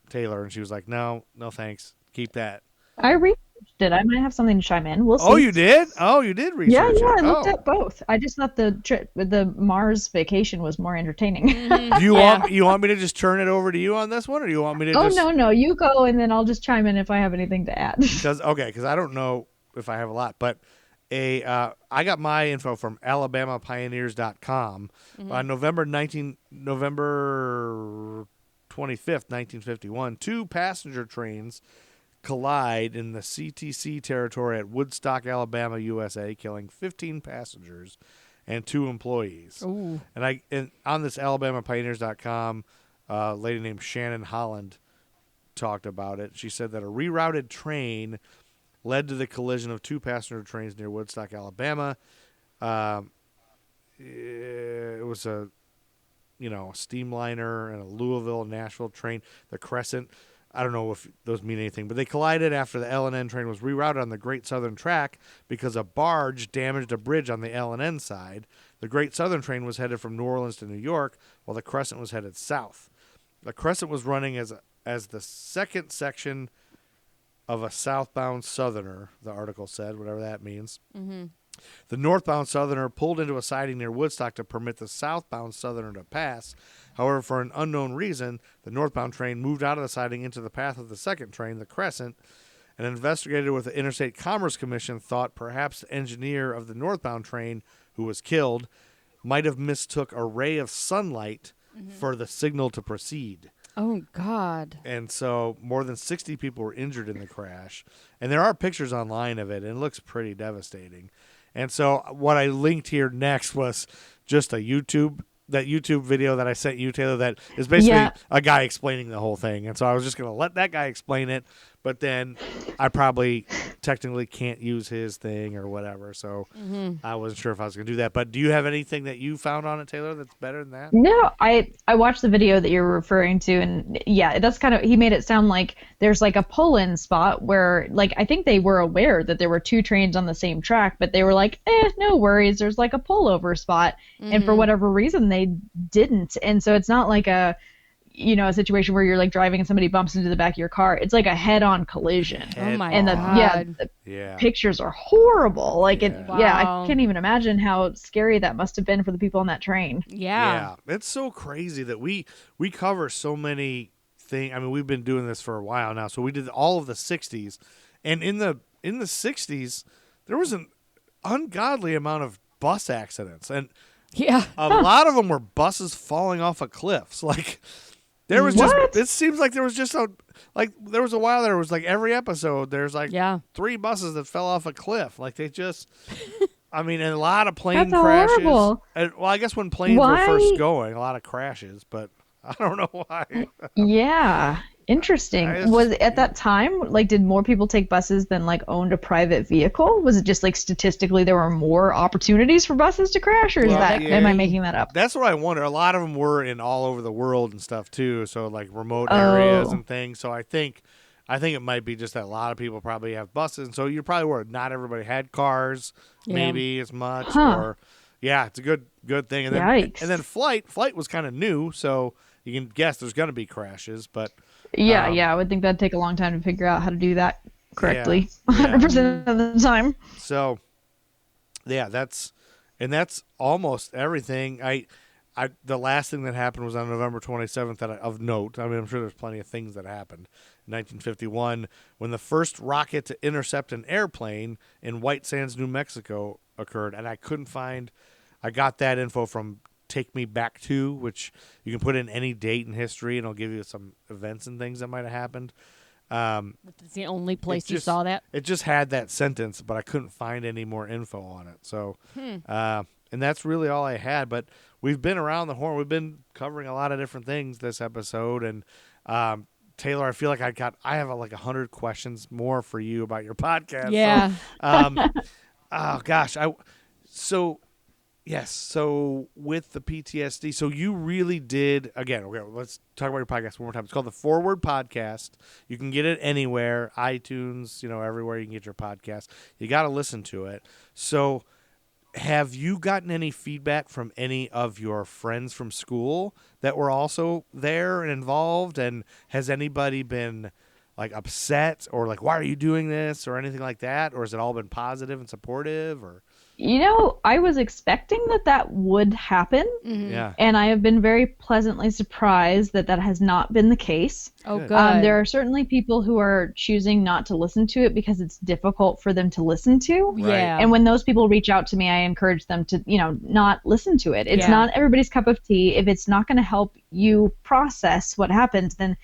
Taylor, and she was like, no, thanks. Keep that. I researched it. I might have something to chime in. We'll see. Oh, you did? Oh, you did research Yeah, it. I looked at both. I just thought the Mars vacation was more entertaining. Do you want me to just turn it over to you on this one, or do you want me to just... No, you go, and then I'll just chime in if I have anything to add. Because I don't know if I have a lot, but I got my info from AlabamaPioneers.com. On November 25th, 1951, two passenger trains collide in the CTC territory at Woodstock, Alabama, USA, killing 15 passengers and 2 employees. Ooh. And on this AlabamaPioneers.com, a lady named Shannon Holland talked about it. She said that a rerouted train led to the collision of 2 passenger trains near Woodstock, Alabama. It was a steamliner and a Louisville, Nashville train, the Crescent. I don't know if those mean anything, but they collided after the L&N train was rerouted on the Great Southern track because a barge damaged a bridge on the L&N side. The Great Southern train was headed from New Orleans to New York, while the Crescent was headed south. The Crescent was running as the second section of a southbound Southerner, the article said, whatever that means. Mm-hmm. The northbound Southerner pulled into a siding near Woodstock to permit the southbound Southerner to pass. However, for an unknown reason, the northbound train moved out of the siding into the path of the second train, the Crescent. An investigator with the Interstate Commerce Commission thought perhaps the engineer of the northbound train, who was killed, might have mistook a ray of sunlight for the signal to proceed. Oh, God. And so more than 60 people were injured in the crash. And there are pictures online of it, and it looks pretty devastating. And so what I linked here next was just that YouTube video that I sent you, Taylor, that is basically a guy explaining the whole thing. And so I was just going to let that guy explain it, but then I probably technically can't use his thing or whatever. So I wasn't sure if I was going to do that. But do you have anything that you found on it, Taylor, that's better than that? No, I watched the video that you're referring to, and that's kind of, he made it sound like there's like a pull-in spot where, like, I think they were aware that there were 2 trains on the same track, but they were like, no worries, there's like a pullover spot. And for whatever reason, they didn't. And so it's not like a situation where you're like driving and somebody bumps into the back of your car. It's like a head-on collision. Oh my and God. The pictures are horrible. Like Wow. I can't even imagine how scary that must have been for the people on that train. Yeah. It's so crazy that we cover so many things. I mean, we've been doing this for a while now. So we did all of the 60s, and in the 60s there was an ungodly amount of bus accidents, and a lot of them were buses falling off of cliffs. Like there was it seems like there was just there was a while there was like every episode there's like 3 buses that fell off a cliff. Like they just I mean, and a lot of plane crashes. Horrible. And, well, I guess when planes were first going, a lot of crashes, but I don't know why. Yeah. Interesting. Was at that time, like, did more people take buses than like owned a private vehicle? Was it just like statistically there were more opportunities for buses to crash, or am I making that up? That's what I wonder. A lot of them were in all over the world and stuff too, so like remote areas and things. So I think it might be just that a lot of people probably have buses, and so you're probably where not everybody had cars, maybe as much, or Yeah, it's a good thing. And then Yikes. and then flight was kind of new, so you can guess there's going to be crashes, but Yeah, I would think that'd take a long time to figure out how to do that correctly, Yeah. 100% of the time. So, yeah, that's almost everything. The last thing that happened was on November 27th of note. I mean, I'm sure there's plenty of things that happened. In 1951, when the first rocket to intercept an airplane in White Sands, New Mexico occurred, and I got that info from Take Me Back To, which you can put in any date in history, and it'll give you some events and things that might have happened. It's the only place you saw that? It just had that sentence, but I couldn't find any more info on it. So, and that's really all I had. But we've been around the horn. We've been covering a lot of different things this episode. And Taylor, I feel like I have like 100 questions more for you about your podcast. Yeah. So, oh gosh. So with the PTSD, so you really did, again, okay, let's talk about your podcast one more time. It's called the Foreward Podcast. You can get it anywhere, iTunes, everywhere you can get your podcast. You got to listen to it. So have you gotten any feedback from any of your friends from school that were also there and involved? And has anybody been like upset or like, why are you doing this or anything like that? Or has it all been positive and supportive or? I was expecting that would happen. Mm-hmm. Yeah. And I have been very pleasantly surprised that has not been the case. Oh, good. There are certainly people who are choosing not to listen to it because it's difficult for them to listen to. Right. Yeah. And when those people reach out to me, I encourage them to, not listen to it. It's not everybody's cup of tea. If it's not going to help you process what happened, then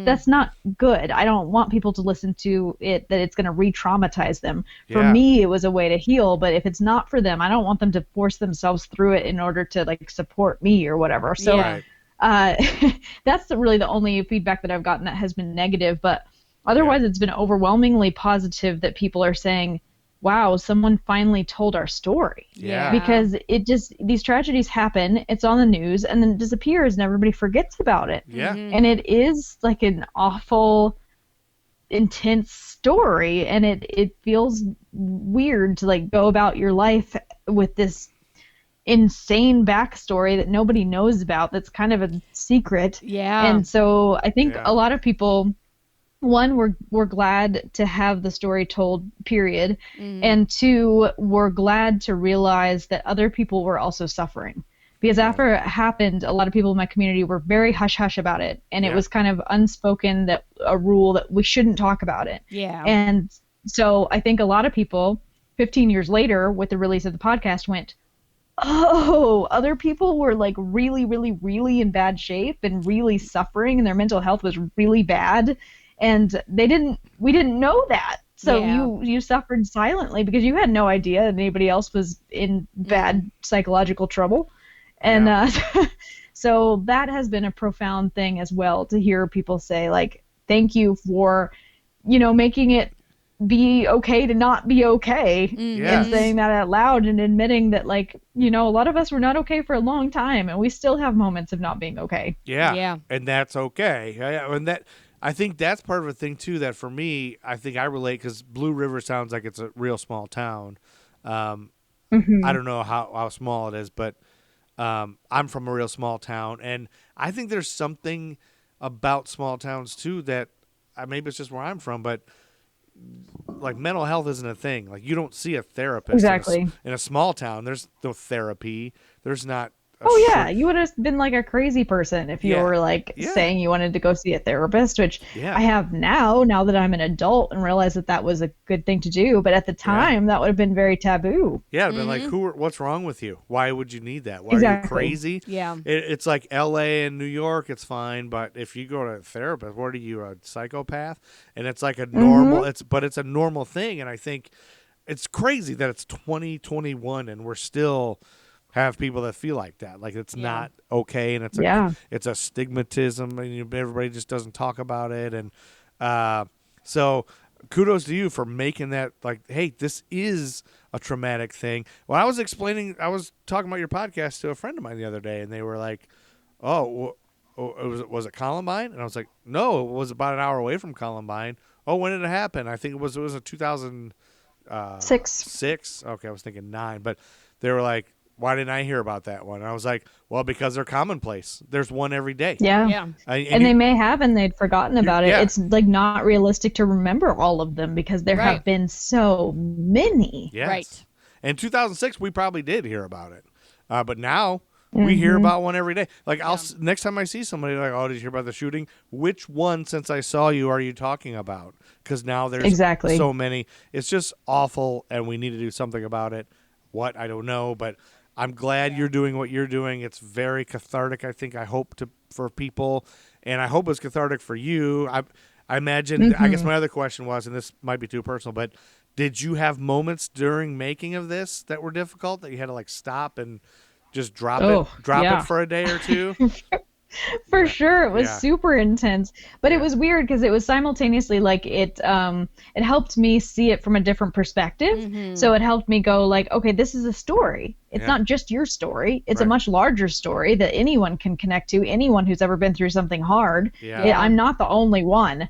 that's not good. I don't want people to listen to it, that it's going to re-traumatize them. For me, it was a way to heal, but if it's not for them, I don't want them to force themselves through it in order to like support me or whatever. So that's really the only feedback that I've gotten that has been negative, but otherwise it's been overwhelmingly positive that people are saying, wow, someone finally told our story. Yeah. Because these tragedies happen, it's on the news, and then it disappears, and everybody forgets about it. Yeah. And it is like an awful, intense story, and it feels weird to like go about your life with this insane backstory that nobody knows about, that's kind of a secret. Yeah. And so I think a lot of people, one, we're glad to have the story told, period. And two, we're glad to realize that other people were also suffering. Because after it happened, a lot of people in my community were very hush-hush about it. And it was kind of unspoken, that a rule that we shouldn't talk about it. Yeah. And so I think a lot of people, 15 years later, with the release of the podcast, went, oh, other people were like really, really, really in bad shape and really suffering, and their mental health was really bad. And we didn't know that. So you suffered silently because you had no idea that anybody else was in bad psychological trouble. And so that has been a profound thing as well, to hear people say, like, thank you for, making it be okay to not be okay, and saying that out loud and admitting that, like, a lot of us were not okay for a long time, and we still have moments of not being okay. Yeah. And that's okay. And I think that's part of a thing, too, that for me, I think I relate, because Blue River sounds like it's a real small town. I don't know how small it is, but I'm from a real small town. And I think there's something about small towns, too, that maybe it's just where I'm from, but like mental health isn't a thing. Like, you don't see a therapist Exactly. in a small town. There's no therapy. There's not. You would have been like a crazy person if you were like saying you wanted to go see a therapist, which I have now that I'm an adult and realize that was a good thing to do. But at the time, that would have been very taboo. Yeah, it'd been like, what's wrong with you? Why would you need that? Why are you crazy? Yeah. It's like LA and New York, it's fine, but if you go to a therapist, what are you, a psychopath? And it's like a normal, it's a normal thing. And I think it's crazy that it's 2021 and we're still have people that feel like that, like it's not okay, and it's a stigmatism, and everybody just doesn't talk about it. And so kudos to you for making that, like, hey, this is a traumatic thing. When I was talking about your podcast to a friend of mine the other day, and they were like, oh, was it Columbine? And I was like, no, it was about an hour away from Columbine. Oh, when did it happen? I think it was a 2006. Okay, I was thinking 9, but they were like, why didn't I hear about that one? And I was like, well, because they're commonplace. There's one every day. Yeah. And they may have, and they'd forgotten about it. It's like not realistic to remember all of them because there have been so many. Yes. Right. In 2006, we probably did hear about it. But now we hear about one every day. Like next time I see somebody like, oh, did you hear about the shooting? Which one since I saw you are you talking about? Because now there's so many. It's just awful, and we need to do something about it. What? I don't know, but I'm glad you're doing what you're doing. It's very cathartic, I think. I hope for people, and I hope it's cathartic for you. I imagine, I guess my other question was, and this might be too personal, but did you have moments during making of this that were difficult, that you had to like stop and just drop it for a day or two? For sure, it was super intense, but it was weird because it was simultaneously like it helped me see it from a different perspective. So it helped me go like, okay, this is a story. It's not just your story. It's a much larger story that anyone can connect to. Anyone who's ever been through something hard. I'm not the only one,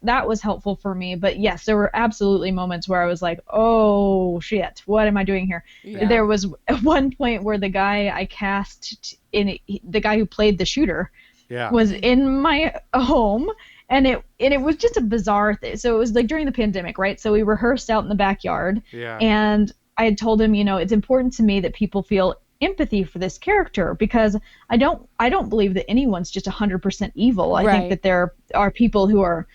that was helpful for me. But yes, there were absolutely moments where I was like, oh shit, what am I doing here? There was one point where the guy I cast the guy who played the shooter was in my home, and it was just a bizarre thing. So it was like during the pandemic, right? So we rehearsed out in the backyard, and I had told him, it's important to me that people feel empathy for this character because I don't believe that anyone's just 100% evil. I think that there are people who are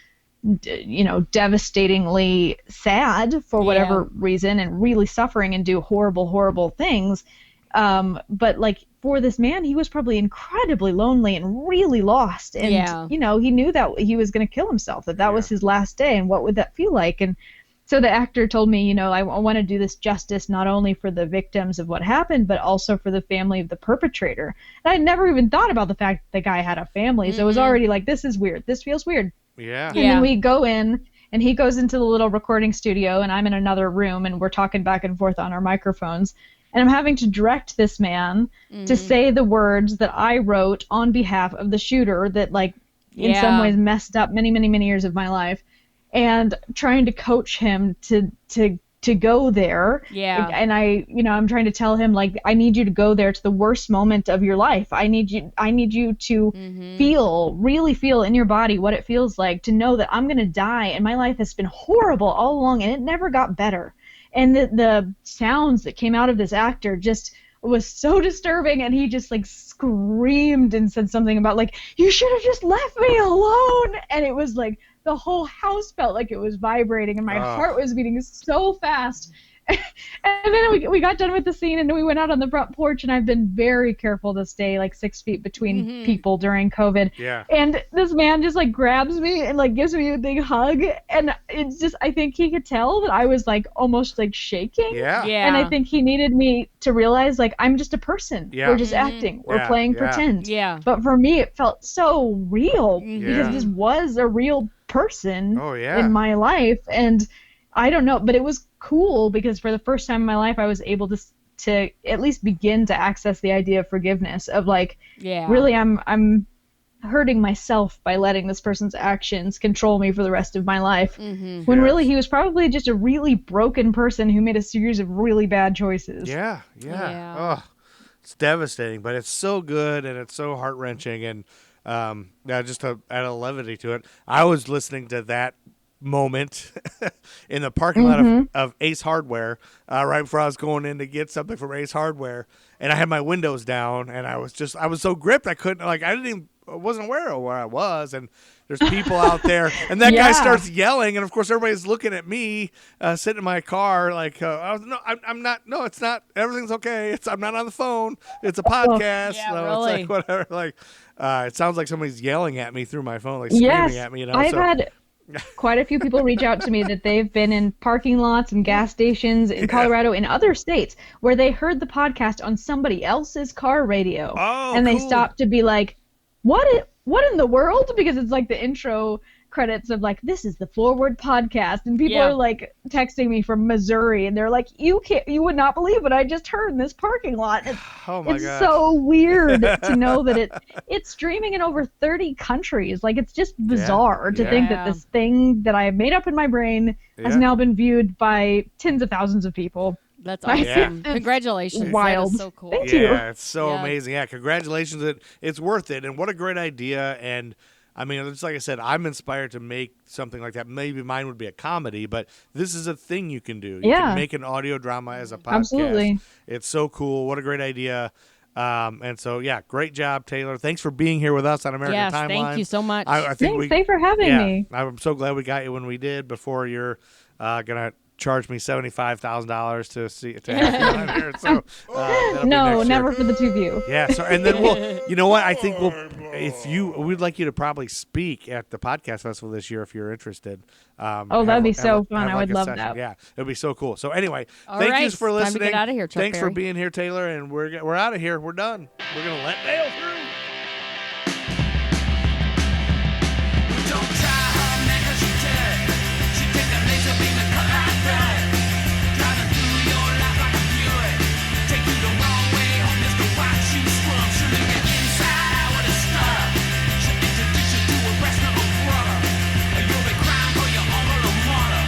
devastatingly sad for whatever reason and really suffering and do horrible things. But like for this man, he was probably incredibly lonely and really lost. And, he knew that he was going to kill himself, that was his last day. And what would that feel like? And so the actor told me, I want to do this justice not only for the victims of what happened, but also for the family of the perpetrator. And I'd never even thought about the fact that the guy had a family. So it was already like, this is weird. This feels weird. Yeah. And then we go in, and he goes into the little recording studio, and I'm in another room, and we're talking back and forth on our microphones. And I'm having to direct this man to say the words that I wrote on behalf of the shooter that, like, in some ways messed up many, many, many years of my life, and trying to coach him to go there. And I'm trying to tell him, like, I need you to go there to the worst moment of your life. I need you to really feel in your body what it feels like to know that I'm going to die, and my life has been horrible all along, and it never got better. And the sounds that came out of this actor just was so disturbing, and he just like screamed and said something about like, you should have just left me alone. And it was like the whole house felt like it was vibrating, and my heart was beating so fast. And then we got done with the scene, and we went out on the front porch, and I've been very careful to stay like 6 feet between people during COVID. And this man just like grabs me and like gives me a big hug, and it's just, I think he could tell that I was like almost like shaking. And I think he needed me to realize like, I'm just a person. We're just acting. We're playing pretend. But for me, it felt so real because this was a real person in my life. And I don't know, but it was cool because for the first time in my life, I was able to at least begin to access the idea of forgiveness of like, really, I'm hurting myself by letting this person's actions control me for the rest of my life. When really he was probably just a really broken person who made a series of really bad choices. Oh, it's devastating, but it's so good and it's so heart-wrenching. And just to add a levity to it, I was listening to that moment in the parking lot of Ace Hardware right before I was going in to get something from Ace Hardware, and I had my windows down, and I was so gripped I wasn't aware of where I was, and there's people out there, and that guy starts yelling, and of course everybody's looking at me sitting in my car like I'm not, no, it's not, everything's okay, I'm not on the phone, it's a podcast. Really. It's like whatever, like it sounds like somebody's yelling at me through my phone, like screaming at me, I've had quite a few people reach out to me that they've been in parking lots and gas stations in Colorado, in other states, where they heard the podcast on somebody else's car radio. And they stopped to be like, what in the world? Because it's like the intro credits of like, this is the Foreward Podcast, and people are like texting me from Missouri, and they're like, you would not believe what I just heard in this parking lot. It's so weird to know that it's streaming in over 30 countries. Like, it's just bizarre to think that this thing that I made up in my brain has now been viewed by tens of thousands of people. That's awesome. Congratulations. Wild. That is so cool. Thank you. Yeah, it's so Yeah. amazing. Yeah, congratulations. It's worth it. And what a great idea. And I mean, it's like I said, I'm inspired to make something like that. Maybe mine would be a comedy, but this is a thing you can do. You can make an audio drama as a podcast. Absolutely. It's so cool. What a great idea. And so, yeah, great job, Taylor. Thanks for being here with us on American Yes, Timeline. thank you so much. I think Thanks for having me. I'm so glad we got you when we did before you're going to charge me $75,000 to have you on here. So, No, never for the two of you. Yeah. So, and then you know what? I think we'd like you to probably speak at the podcast festival this year if you're interested. That'd be so fun. I would love that. Yeah, it'd be so cool. So anyway, All thank right, you for time to listening. get out of here, Chuck Thanks for Berry. being here, Taylor, and we're out of here. We're done. We're gonna let Dale through. Don't try her, man, 'cause she dead. She take the laser beam and cut like that. Driving through your life like a Buick. Take you the wrong way home just to watch you scrub. She'll leave you inside out with a stutter. She'll introduce you to a restaurant or brother. You'll be crying for your uncle or mother.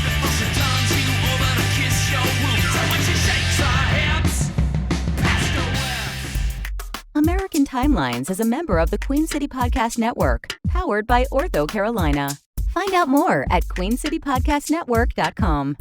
Before she turns you over to kiss your wounds. And when she shakes her hips, past the west. American Timelines is a member of the Queen City Podcast Network, powered by Ortho Carolina. Find out more at queencitypodcastnetwork.com.